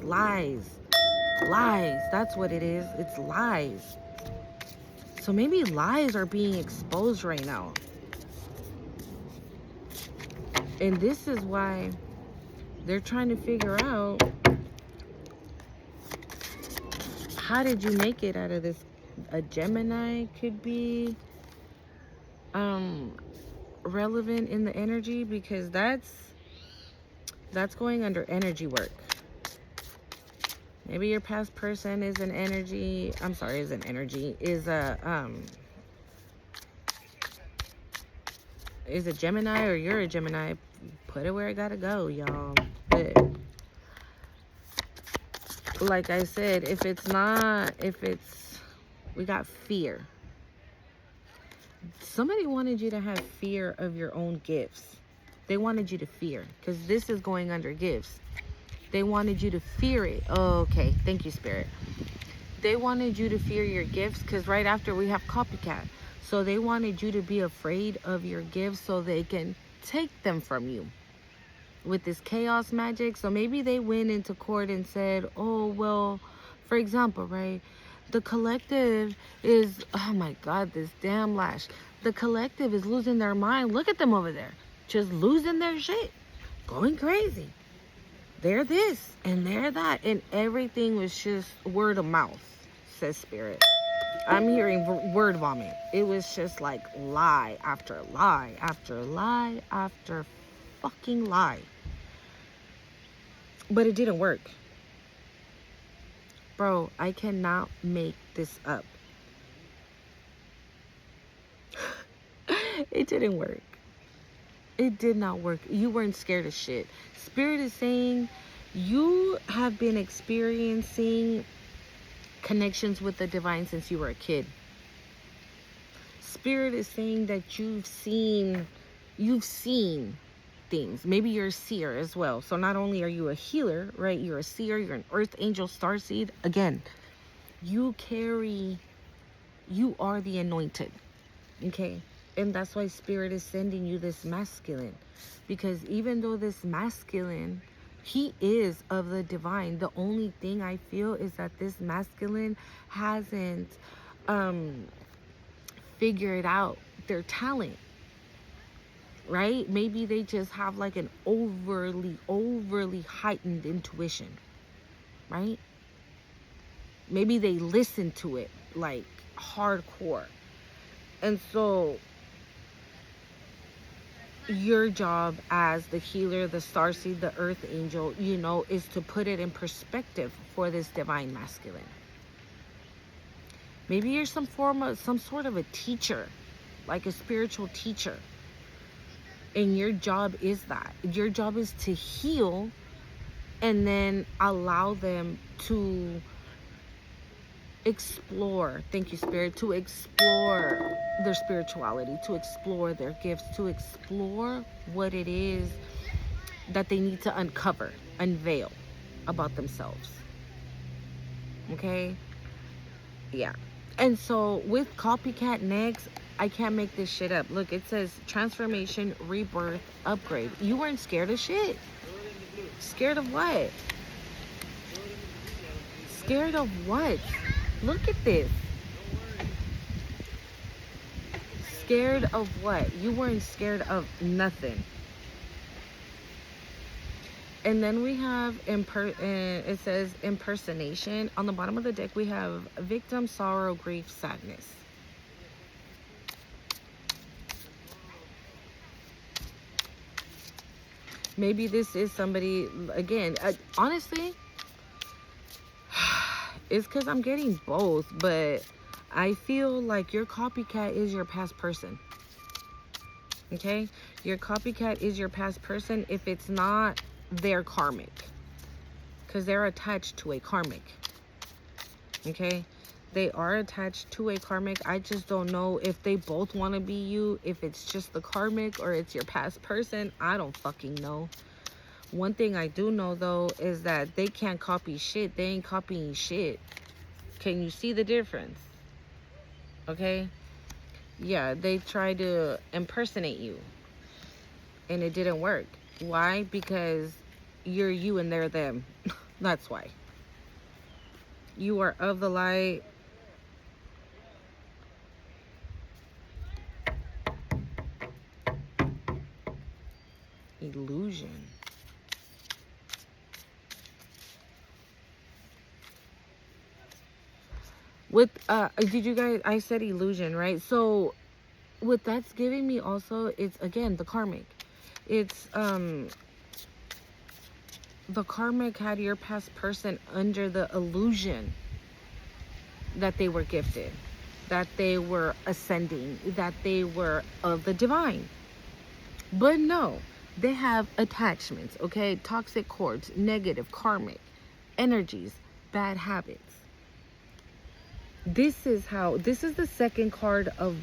That's what it is. It's lies. So maybe lies are being exposed right now. And this is why they're trying to figure out, how did you make it out of this? A Gemini could be relevant in the energy, because that's going under energy work. Maybe your past person is an energy, is a Gemini, or you're a Gemini. Put it where it gotta go, y'all. But like I said, we got fear. Somebody wanted you to have fear of your own gifts. They wanted you to fear, because this is going under gifts. They wanted you to fear it. Oh, okay, thank you, Spirit. They wanted you to fear your gifts, because right after we have copycat. So they wanted you to be afraid of your gifts so they can take them from you with this chaos magic. So maybe they went into court and said, oh, well, for example, right? The collective is, oh my God, this damn lash. The collective is losing their mind. Look at them over there. Just losing their shit. Going crazy. They're this and they're that. And everything was just word of mouth, says Spirit. I'm hearing word vomit. It was just like lie after lie after lie after fucking lie. But it didn't work. Bro, I cannot make this up. It didn't work. It did not work. You weren't scared of shit. Spirit is saying you have been experiencing connections with the divine since you were a kid. Spirit is saying that you've seen things. Maybe you're a seer as well. So not only are you a healer, right? You're a seer, you're an earth angel, starseed. Again, you are the anointed. Okay? And that's why Spirit is sending you this masculine. Because even though this masculine, he is of the divine, the only thing I feel is that this masculine hasn't figured out their talent. Right? Maybe they just have like an overly heightened intuition. Right? Maybe they listen to it like hardcore. And so your job as the healer, the starseed, the earth angel, is to put it in perspective for this divine masculine. Maybe you're some sort of a teacher, like a spiritual teacher. And your job is that. Your job is to heal and then allow them to explore, thank you Spirit, to explore their spirituality, to explore their gifts, to explore what it is that they need to uncover, unveil about themselves. Okay? Yeah. And so with Copycat Next, I can't make this shit up. Look, it says transformation, rebirth, upgrade. You weren't scared of shit. Scared of what? Scared of what? Look at this. Scared of what? You weren't scared of nothing. And then we have it says impersonation. On the bottom of the deck, we have victim, sorrow, grief, sadness. Maybe this is somebody, again, honestly, it's because I'm getting both, but I feel like your copycat is your past person. Okay? Your copycat is your past person if it's not their karmic. Because they're attached to a karmic. Okay? They are attached to a karmic. I just don't know if they both want to be you, if it's just the karmic or it's your past person. I don't fucking know. One thing I do know, though, is that they can't copy shit. They ain't copying shit. Can you see the difference? Okay? Yeah, they try to impersonate you. And it didn't work. Why? Because you're you and they're them. That's why. You are of the light. Illusion. With did you guys, I said illusion, right? So what that's giving me also, it's again the karmic. It's the karmic had your past person under the illusion that they were gifted, that they were ascending, that they were of the divine. But no, they have attachments, okay? Toxic cords, negative, karmic energies, bad habits. This is the second card of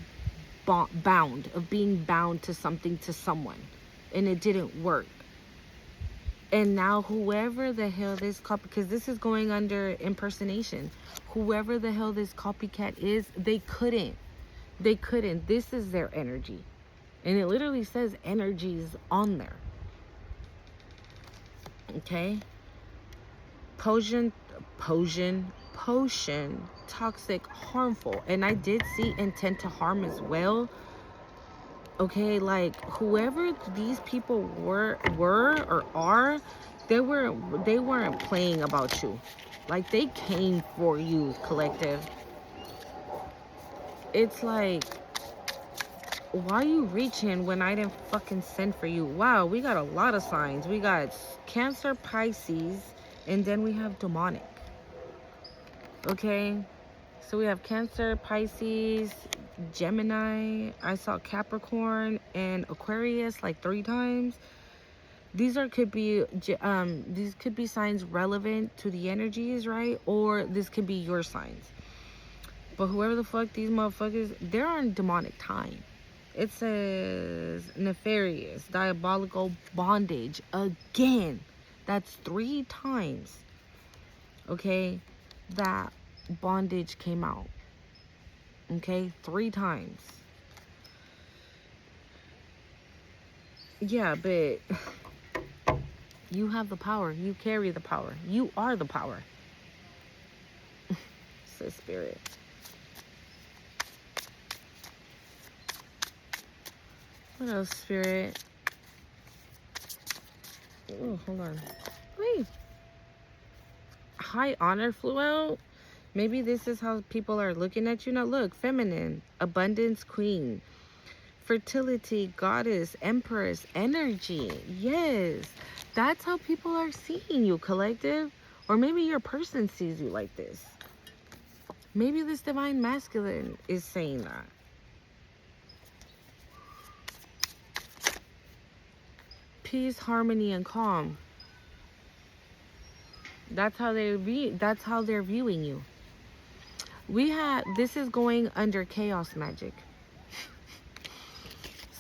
bound, of being bound to something, to someone, and it didn't work. And now whoever the hell this because this is going under impersonation, whoever the hell this copycat is, they couldn't, this is their energy, and it literally says energies on there. Okay? Potion, toxic, harmful. And I did see intent to harm as well. Okay, like whoever these people were or are, they weren't playing about you. Like they came for you, collective. It's like, why you reaching when I didn't fucking send for you? Wow, we got a lot of signs. We got Cancer, Pisces, and then we have demonic. Okay, so we have Cancer, Pisces, Gemini. I saw Capricorn and Aquarius like 3 times. These could be signs relevant to the energies, right? Or this could be your signs. But whoever the fuck these motherfuckers, they're on demonic time. It says nefarious, diabolical, bondage. Again, that's 3 times. Okay, that bondage came out. Okay, 3 times. Yeah, but you have the power. You carry the power. You are the power. Says Spirit. What else, Spirit? Oh, hold on. Wait. High honor flew out. Maybe this is how people are looking at you now. Look, feminine, abundance, queen, fertility, goddess, empress, energy. Yes, that's how people are seeing you, collective. Or maybe your person sees you like this. Maybe this divine masculine is saying that. Peace, harmony, and calm. That's how that's how they're viewing you. This is going under chaos magic.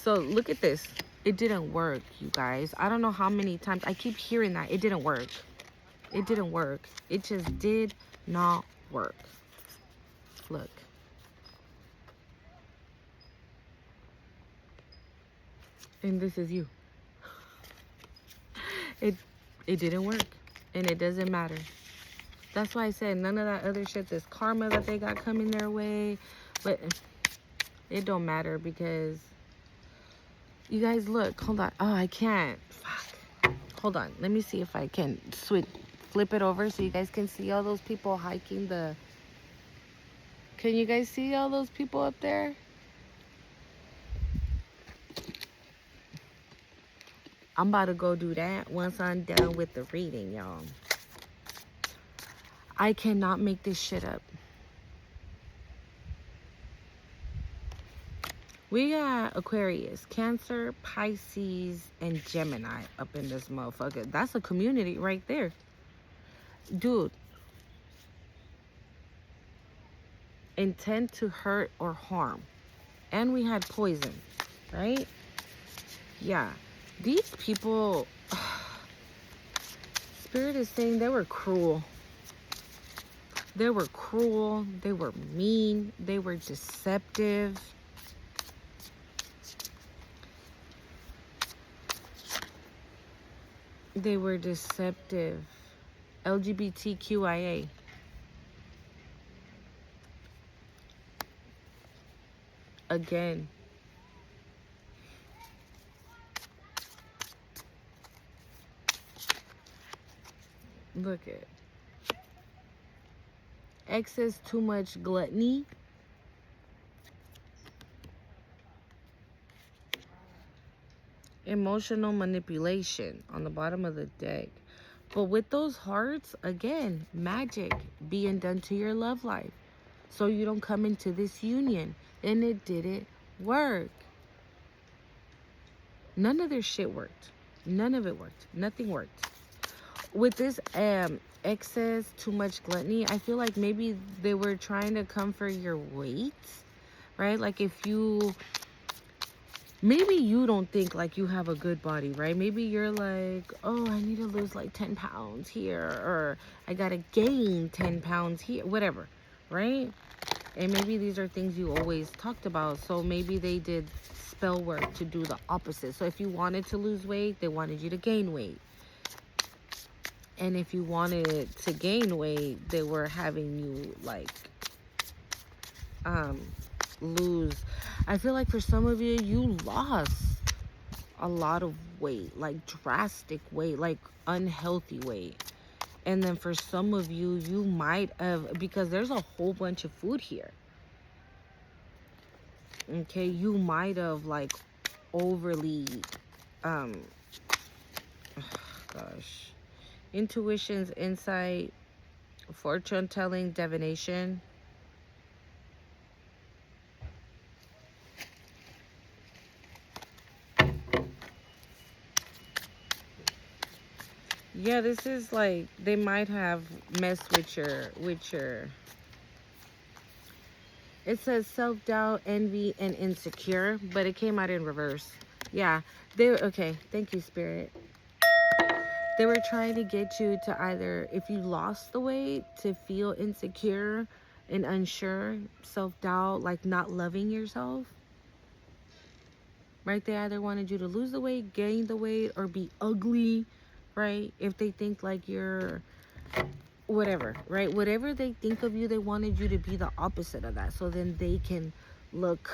So look at this. It didn't work, you guys. I don't know how many times I keep hearing that. It didn't work. It didn't work. It just did not work. Look. And this is you. It didn't work. And it doesn't matter. That's why I said none of that other shit, this karma that they got coming their way. But it don't matter because you guys look. Hold on. Oh, I can't. Fuck. Hold on. Let me see if I can flip it over so you guys can see all those people hiking the... Can you guys see all those people up there? I'm about to go do that once I'm done with the reading, y'all. I cannot make this shit up. We got Aquarius, Cancer, Pisces, and Gemini up in this motherfucker. That's a community right there. Dude. Intent to hurt or harm. And we had poison, right? Yeah. These people, Spirit is saying they were cruel. They were cruel. They were mean. They were deceptive. They were deceptive. LGBTQIA. Again. Look at excess, too much gluttony. Emotional manipulation on the bottom of the deck. But with those hearts, again, magic being done to your love life. So you don't come into this union. And it didn't work. None of their shit worked. None of it worked. Nothing worked. With this excess, too much gluttony, I feel like maybe they were trying to come for your weight, right? Like if you, maybe you don't think like you have a good body, right? Maybe you're like, oh, I need to lose like 10 pounds here, or I gotta gain 10 pounds here, whatever, right? And maybe these are things you always talked about. So maybe they did spell work to do the opposite. So if you wanted to lose weight, they wanted you to gain weight. And if you wanted to gain weight, they were having you like lose. I feel like for some of you, you lost a lot of weight, like drastic weight, like unhealthy weight. And then for some of you, you might have, because there's a whole bunch of food here. Okay, you might have like overly, gosh. Intuitions, insight, fortune telling, divination. Yeah, this is like, they might have messed with your, it says self-doubt, envy, and insecure, but it came out in reverse. Yeah, okay, thank you, Spirit. They were trying to get you to either, if you lost the weight, to feel insecure and unsure, self-doubt, like not loving yourself. Right? They either wanted you to lose the weight, gain the weight, or be ugly, right? If they think like you're whatever, right? Whatever they think of you, they wanted you to be the opposite of that. So then they can look,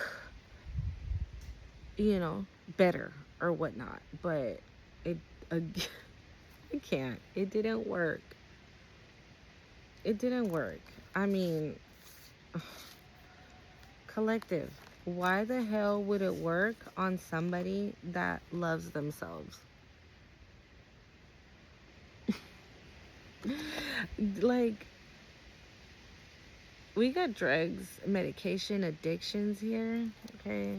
you know, better or whatnot. But it, I can't. It didn't work. It didn't work. I mean, collective. Why the hell would it work on somebody that loves themselves? Like, we got drugs, medication, addictions here, okay?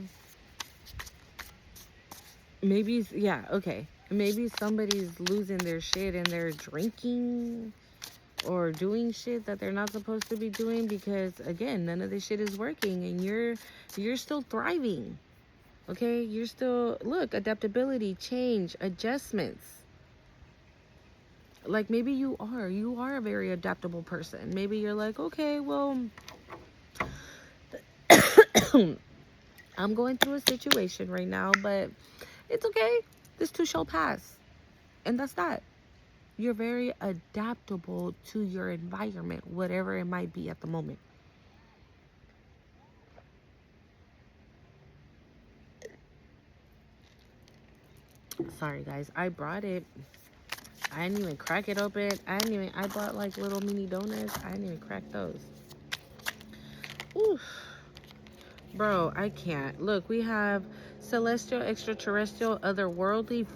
Maybe, yeah, okay. Maybe somebody's losing their shit and they're drinking, or doing shit that they're not supposed to be doing, because again, none of this shit is working, and you're still thriving. Okay, you're still, look, adaptability, change, adjustments. Like, maybe you are a very adaptable person. Maybe you're like, okay, well, I'm going through a situation right now, but it's okay. This too shall pass. And that's that. You're very adaptable to your environment, whatever it might be at the moment. Sorry, guys. I brought it. I didn't even crack it open. I bought like little mini donuts. I didn't even crack those. Oof. Bro, I can't. Look, we have celestial, extraterrestrial, otherworldly,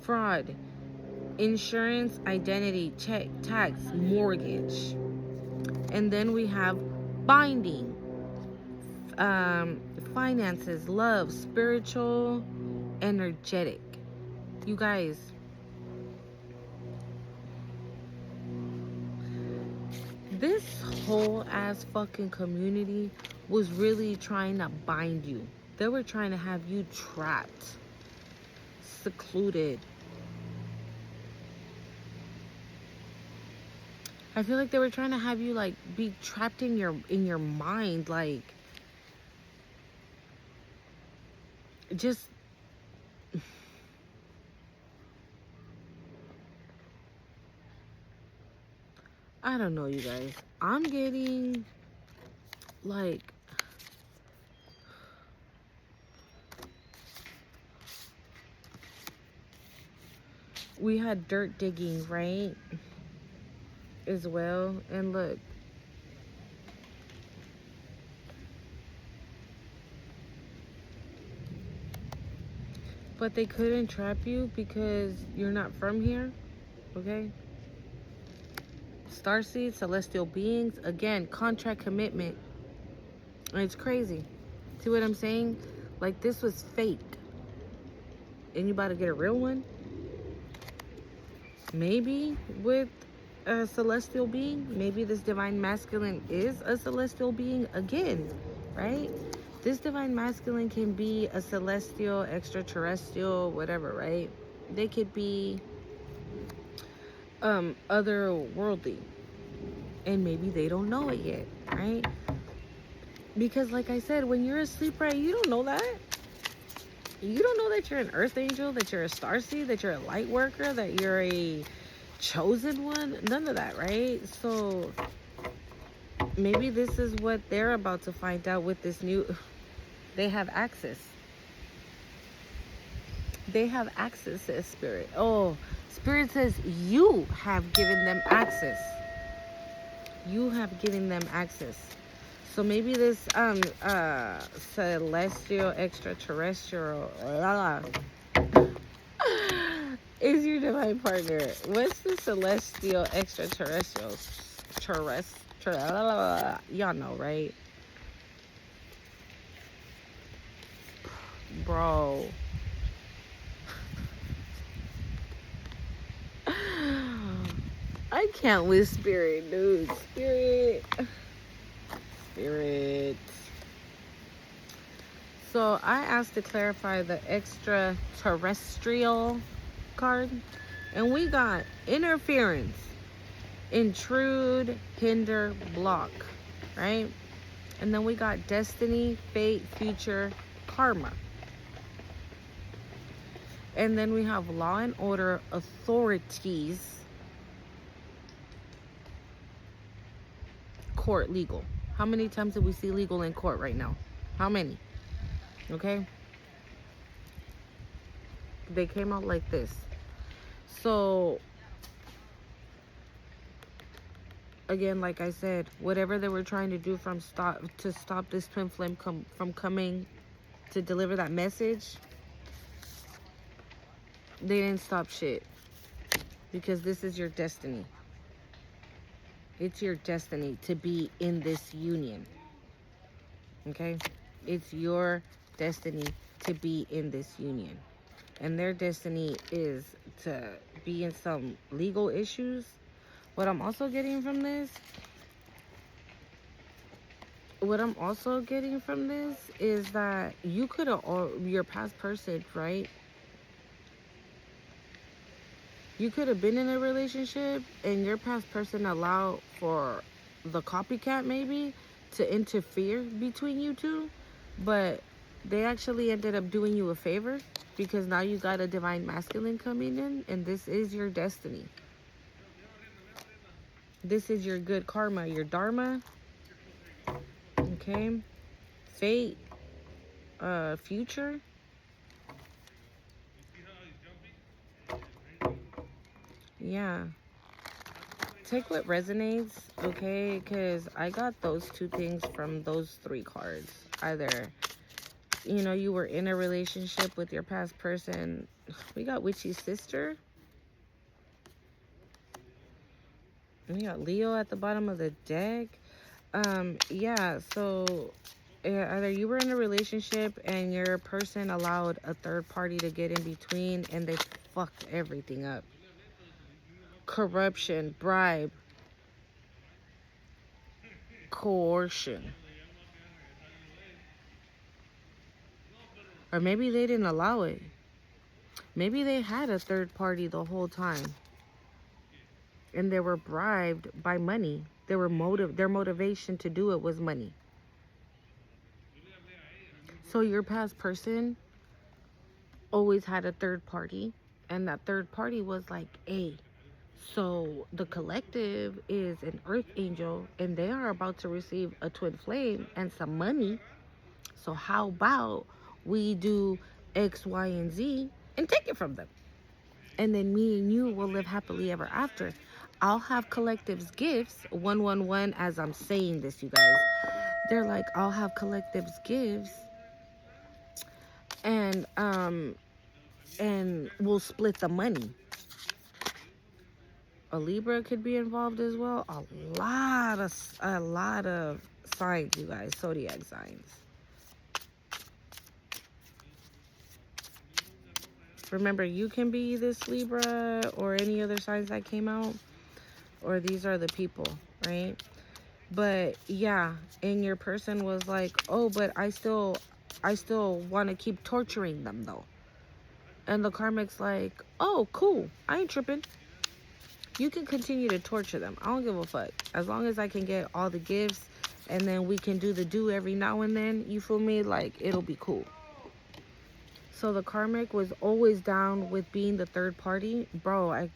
fraud, insurance, identity, check, tax, mortgage. And then we have binding, finances, love, spiritual, energetic. You guys, this whole ass fucking community was really trying to bind you. They were trying to have you trapped, secluded. I feel like they were trying to have you like be trapped in your mind, like just I don't know, you guys. I'm getting like we had dirt digging, right? As well. And look, but they couldn't trap you because you're not from here. Okay, starseed, celestial beings, again, contract commitment. And it's crazy. See what I'm saying? Like, this was fake, and you about to get a real one, maybe with a celestial being. Maybe this divine masculine is a celestial being again, right? This divine masculine can be a celestial, extraterrestrial, whatever, right? They could be otherworldly, and maybe they don't know it yet, right? Because like I said, when you're asleep, right, you don't know that. You don't know that you're an earth angel, that you're a starseed, that you're a light worker, that you're a chosen one. None of that, right? So maybe this is what they're about to find out with this new. They have access. They have access, says Spirit. Oh, Spirit says you have given them access. You have given them access. So maybe this celestial, extraterrestrial is your divine partner. What's the celestial, extraterrestrial, terrestrial? Y'all know, right? Bro. I can't with Spirit, dude. Spirit. So I asked to clarify the extraterrestrial card, and we got interference, intrude, hinder, block, right? And then we got destiny, fate, future, karma. And then we have law and order, authorities, court, legal. How many times did we see legal in court right now? How many? Okay. They came out like this. So again, like I said, whatever they were trying to do to stop this twin flame from coming to deliver that message, they didn't stop shit, because this is your destiny. It's your destiny to be in this union. Okay? It's your destiny to be in this union. and their destiny is to be in some legal issues. What I'm also getting from this is that you could have, your past person, right? You could have been in a relationship and your past person allowed for the copycat maybe to interfere between you two, but they actually ended up doing you a favor because now you got a divine masculine coming in, and this is your destiny. This is your good karma, your dharma, okay? Fate, future. Yeah. Take what resonates, okay? Because I got those two things from those three cards. Either, you were in a relationship with your past person. We got Witchy Sister. We got Leo at the bottom of the deck. Yeah, so either you were in a relationship and your person allowed a third party to get in between and they fucked everything up. Corruption, bribe, coercion. Or maybe they didn't allow it. Maybe they had a third party the whole time. And they were bribed by money. Their motivation to do it was money. So your past person always had a third party. And that third party was like, hey, so the collective is an earth angel and they are about to receive a twin flame and some money. So how about we do X, Y, and Z and take it from them? And then me and you will live happily ever after. I'll have collectives gifts, 111, as I'm saying this, you guys. They're like, I'll have collectives gifts and we'll split the money. A Libra could be involved as well. A lot of signs, you guys, zodiac signs. Remember, you can be this Libra or any other signs that came out, or these are the people, right? But yeah, and your person was like, oh, but I still want to keep torturing them though. And the karmic's like, oh, cool, I ain't tripping. You can continue to torture them. I don't give a fuck. As long as I can get all the gifts and then we can do every now and then, you feel me? Like, it'll be cool. So the karmic was always down with being the third party. Bro,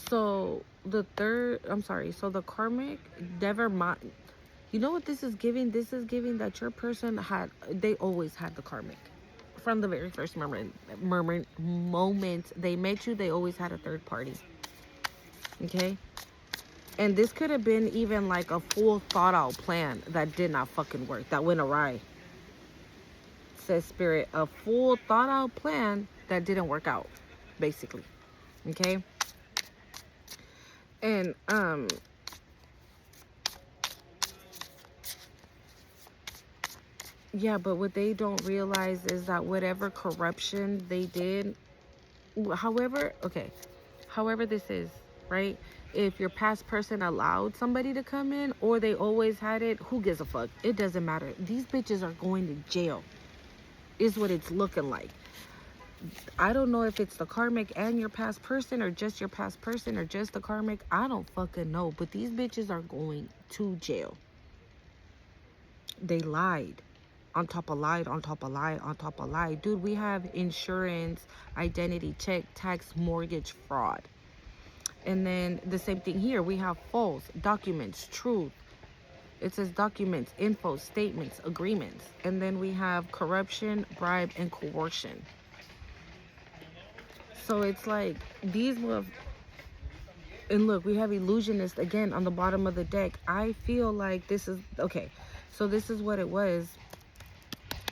So the karmic never mind. You know what this is giving? This is giving that your person they always had the karmic. From the very first moment they met you, they always had a third party. Okay? And this could have been even like a full thought out plan that did not fucking work, that went awry. Says Spirit, a full thought out plan that didn't work out, basically. Okay? And yeah, but what they don't realize is that whatever corruption they did, however this is, right? If your past person allowed somebody to come in or they always had it, who gives a fuck? It doesn't matter. These bitches are going to jail, is what it's looking like. I don't know if it's the karmic and your past person or just your past person or just the karmic. I don't fucking know. But these bitches are going to jail. They lied. On top of lie, on top of lie, on top of lie. Dude, we have insurance, identity check, tax, mortgage, fraud. And then the same thing here. We have false, documents, truth. It says documents, info, statements, agreements. And then we have corruption, bribe, and coercion. So it's like these were... And look, we have illusionist again on the bottom of the deck. I feel like this is... Okay, so this is what it was.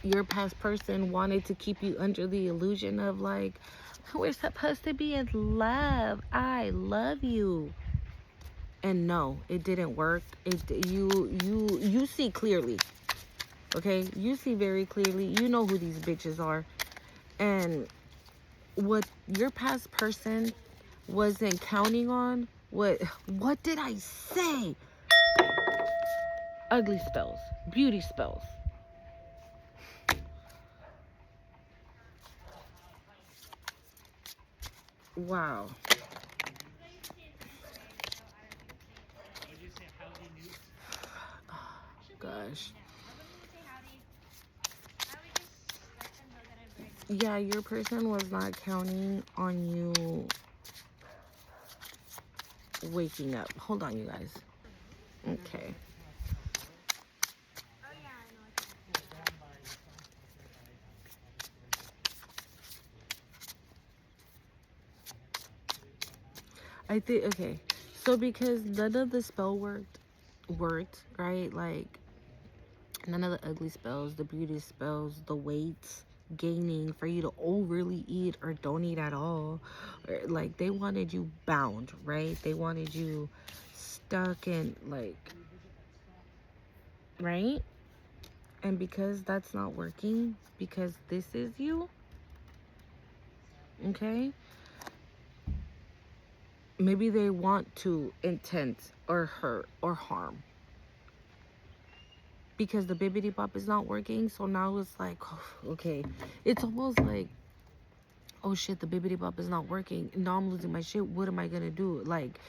Your past person wanted to keep you under the illusion of like, we're supposed to be in love. I love you. And no, it didn't work. You see clearly. Okay, you see very clearly. You know who these bitches are. And what your past person wasn't counting on, what did I say? Ugly spells, beauty spells. Wow. Gosh. Yeah, your person was not counting on you waking up. Hold on, you guys. Okay. I think, okay. So because none of the spell worked, right? Like, none of the ugly spells, the beauty spells, the weights gaining for you to overly eat or don't eat at all. Or, like, they wanted you bound, right? They wanted you stuck in, like, right? And because that's not working, because this is you, okay? Maybe they want to intent or hurt or harm because the bibbity bop is not working. So now it's like, oh, okay, it's almost like, oh shit, the bibbity bop is not working. Now I'm losing my shit. What am I gonna do? Like,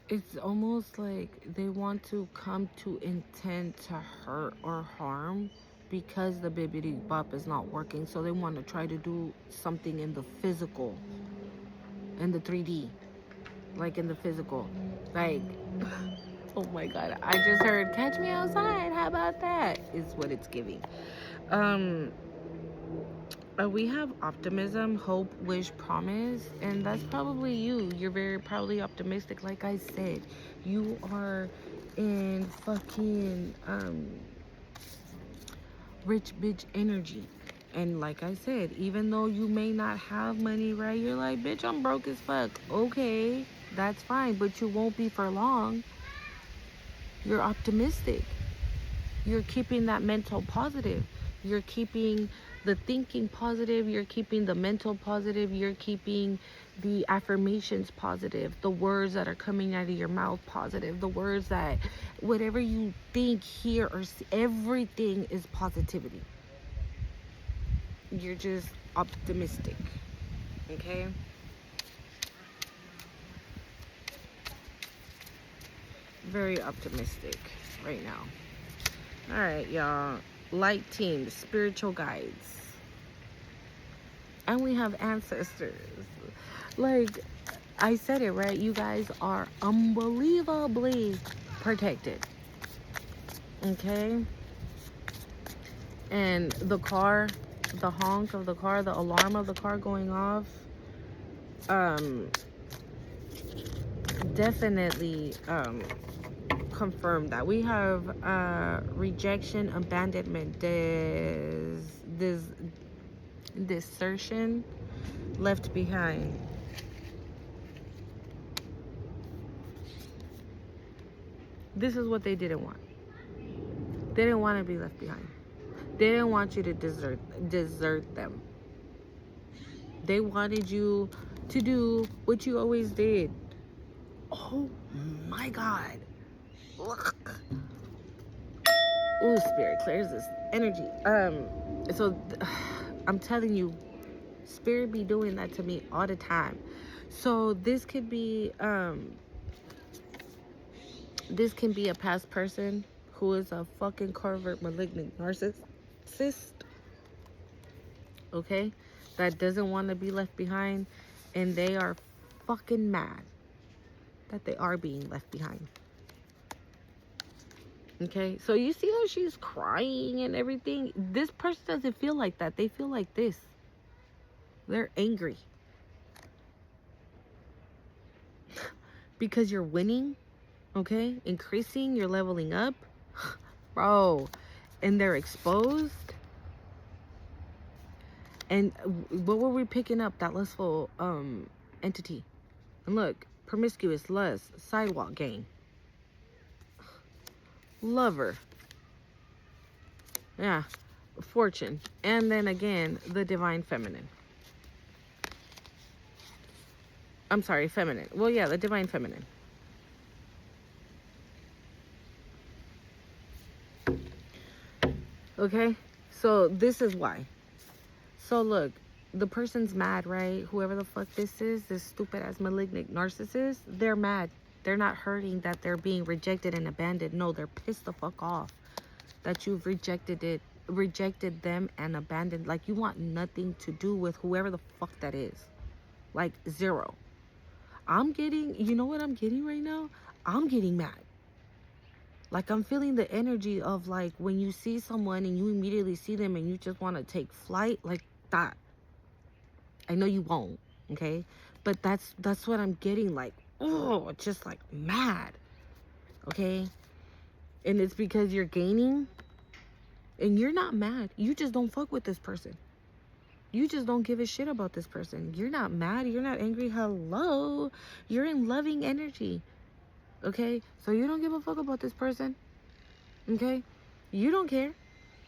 it's almost like they want to come to intent to hurt or harm because the bibbity bop is not working. So they want to try to do something in the physical, in the 3D, like in the physical. Like, oh my God, I just heard "Catch Me Outside." How about that? Is what it's giving. Um, we have optimism, hope, wish, promise, and that's probably you. You're very probably optimistic. Like I said, you are in fucking rich bitch energy. And like I said, even though you may not have money, right? You're like, bitch, I'm broke as fuck. Okay, that's fine, but you won't be for long. You're optimistic. You're keeping that mental positive. You're keeping the thinking positive. You're keeping the mental positive. You're keeping the affirmations positive. The words that are coming out of your mouth positive. The words that, whatever you think, hear, or see, everything is positivity. You're just optimistic. Okay? Very optimistic right now. All right, y'all. Light team, spiritual guides. And we have ancestors. Like I said it, right? You guys are unbelievably protected. Okay? And the car, the honk of the car, the alarm of the car going off, definitely confirmed that. We have rejection, abandonment, desertion, left behind. This is what they didn't want. They didn't want to be left behind. They didn't want you to desert them. They wanted you to do what you always did. Oh my God. Ooh, spirit clears this energy. I'm telling you, spirit be doing that to me all the time. So this could be this can be a past person who is a fucking covert malignant narcissist, okay, that doesn't want to be left behind, and they are fucking mad that they are being left behind. Okay, so you see how she's crying and everything? This person doesn't feel like that. They feel like this. They're angry because you're winning, okay, increasing, you're leveling up. Bro, and they're exposed. And what were we picking up? That lustful entity. And look, promiscuous, lust, sidewalk gang, lover. Yeah, fortune. And then again, the divine feminine. I'm sorry, feminine. Well, yeah, the divine feminine. Okay, so this is why. So look, the person's mad, right? Whoever the fuck this is, this stupid ass malignant narcissist, they're mad. They're not hurting that they're being rejected and abandoned. No, they're pissed the fuck off that you've rejected them and abandoned. Like, you want nothing to do with whoever the fuck that is. Like, zero. I'm getting, you know what I'm getting right now? I'm getting mad. Like, I'm feeling the energy of, like, when you see someone and you immediately see them and you just want to take flight, like that. I know you won't, okay? But that's what I'm getting, like, oh, just like mad, okay? And it's because you're gaining and you're not mad. You just don't fuck with this person. You just don't give a shit about this person. You're not mad. You're not angry. Hello. You're in loving energy. Okay? So you don't give a fuck about this person. Okay? You don't care.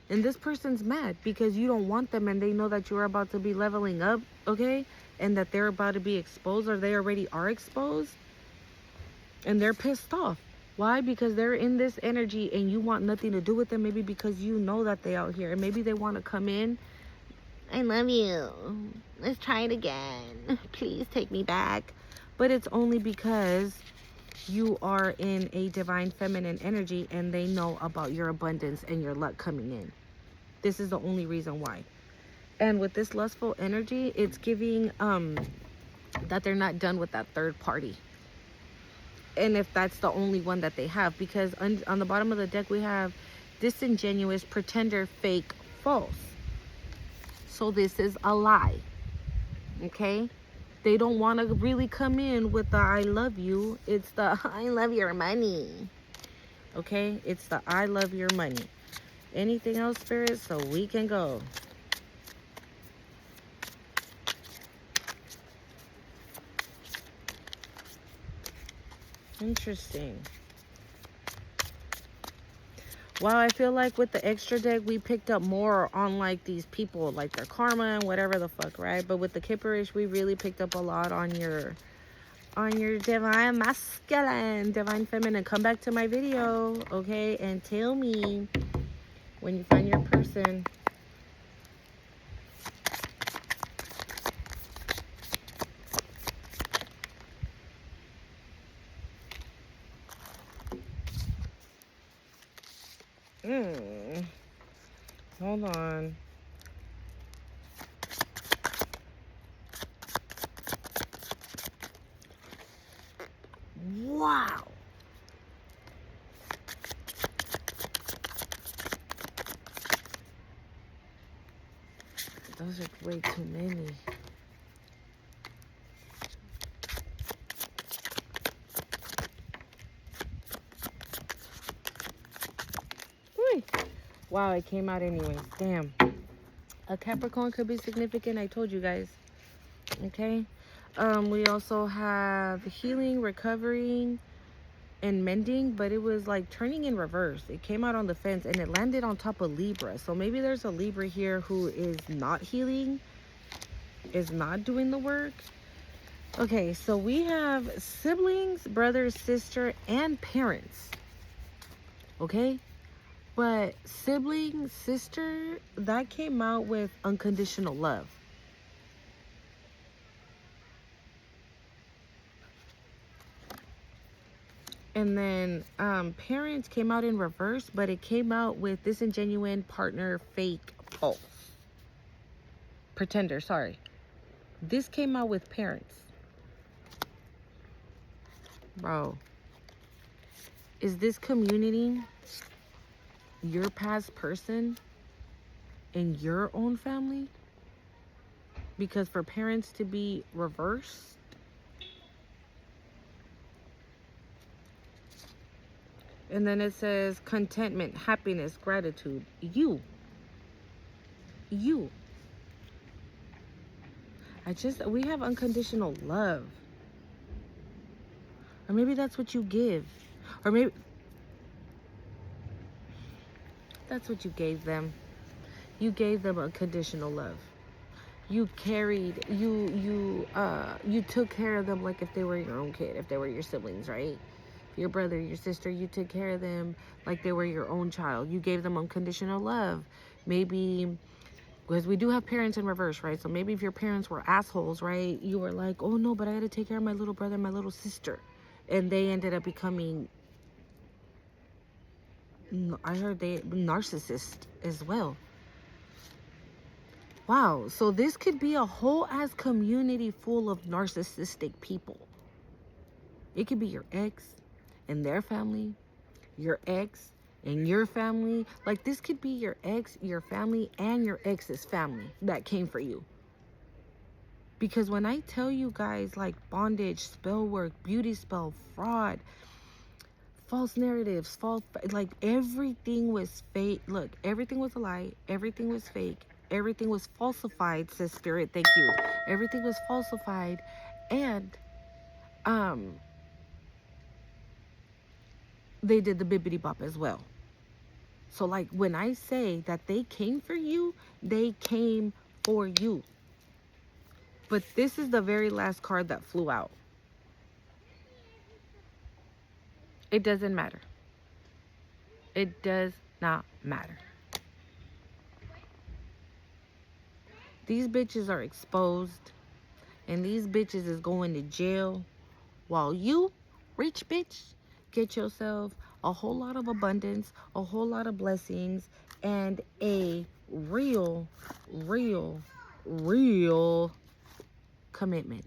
And this person's mad because you don't want them and they know that you're about to be leveling up. Okay? And that they're about to be exposed, or they already are exposed. And they're pissed off. Why? Because they're in this energy and you want nothing to do with them. Maybe because you know that they out here. And maybe they want to come in. I love you. Let's try it again. Please take me back. But it's only because you are in a divine feminine energy and they know about your abundance and your luck coming in. This is the only reason why. And with this lustful energy, it's giving that they're not done with that third party. And if that's the only one that they have, because on the bottom of the deck we have disingenuous, pretender, fake, false. So this is a lie. Okay? They don't want to really come in with the I love you. It's the I love your money. Okay? It's the I love your money. Anything else, Spirit? So we can go. Interesting. Wow, I feel like with the extra deck, we picked up more on, like, these people, like their karma and whatever the fuck, right? But with the Kipperish, we really picked up a lot on your divine masculine, divine feminine. Come back to my video, okay? And tell me when you find your person. Hold on. Wow. Those are way too many. Whee. Wow, it came out anyway. Damn. A Capricorn could be significant. I told you guys. Okay. We also have healing, recovering, and mending, but it was like turning in reverse. It came out on the fence and it landed on top of Libra. So maybe there's a Libra here who is not healing, is not doing the work. Okay, so we have siblings, brother, sister, and parents. Okay? But sibling, sister, that came out with unconditional love. And then parents came out in reverse, but it came out with disingenuine, partner, fake, false. Pretender, sorry. This came out with parents. Bro. Is this community your past person in your own family? Because for parents to be reversed, And then it says contentment, happiness, gratitude. You. We have unconditional love. Or maybe that's what you give. Or maybe that's what you gave them. You gave them unconditional love. You carried, you took care of them like if they were your own kid, if they were your siblings, right? Your brother, your sister, you took care of them like they were your own child. You gave them unconditional love. Maybe, because we do have parents in reverse, right? So maybe if your parents were assholes, right? You were like, oh no, but I had to take care of my little brother and my little sister. And they ended up becoming, I heard they narcissist as well. Wow, so this could be a whole ass community full of narcissistic people. It could be your ex and their family, your ex and your family. Like, this could be your ex, your family, and your ex's family that came for you. Because when I tell you guys, like, bondage, spell work, beauty spell, fraud, false narratives, like, everything was fake. Look, everything was a lie. Everything was fake. Everything was falsified, says Spirit. Thank you. Everything was falsified. And they did the bibbity bop as well. So, like, when I say that they came for you, they came for you. But this is the very last card that flew out. It doesn't matter. It does not matter. These bitches are exposed, and these bitches is going to jail, while you, rich bitch, get yourself a whole lot of abundance, a whole lot of blessings, and a real commitment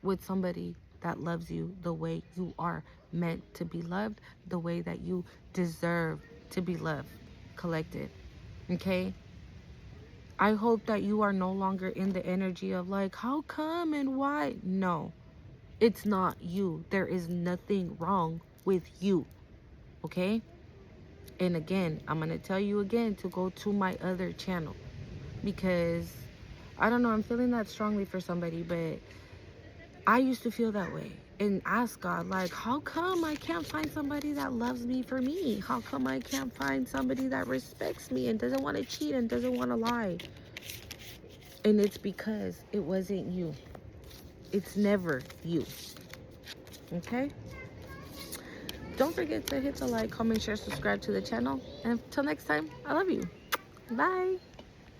with somebody that loves you the way you are meant to be loved, the way that you deserve to be loved, collected. Okay? I hope that you are no longer in the energy of like, how come and why? No, it's not you. There is nothing wrong with you. Okay? And again, I'm going to tell you again to go to my other channel, because I don't know, I'm feeling that strongly for somebody, but I used to feel that way and ask God, like, how come I can't find somebody that loves me for me? How come I can't find somebody that respects me and doesn't want to cheat and doesn't want to lie? And it's because it wasn't you. It's never you. Okay? Don't forget to hit the like, comment, share, subscribe to the channel. And until next time, I love you. Bye.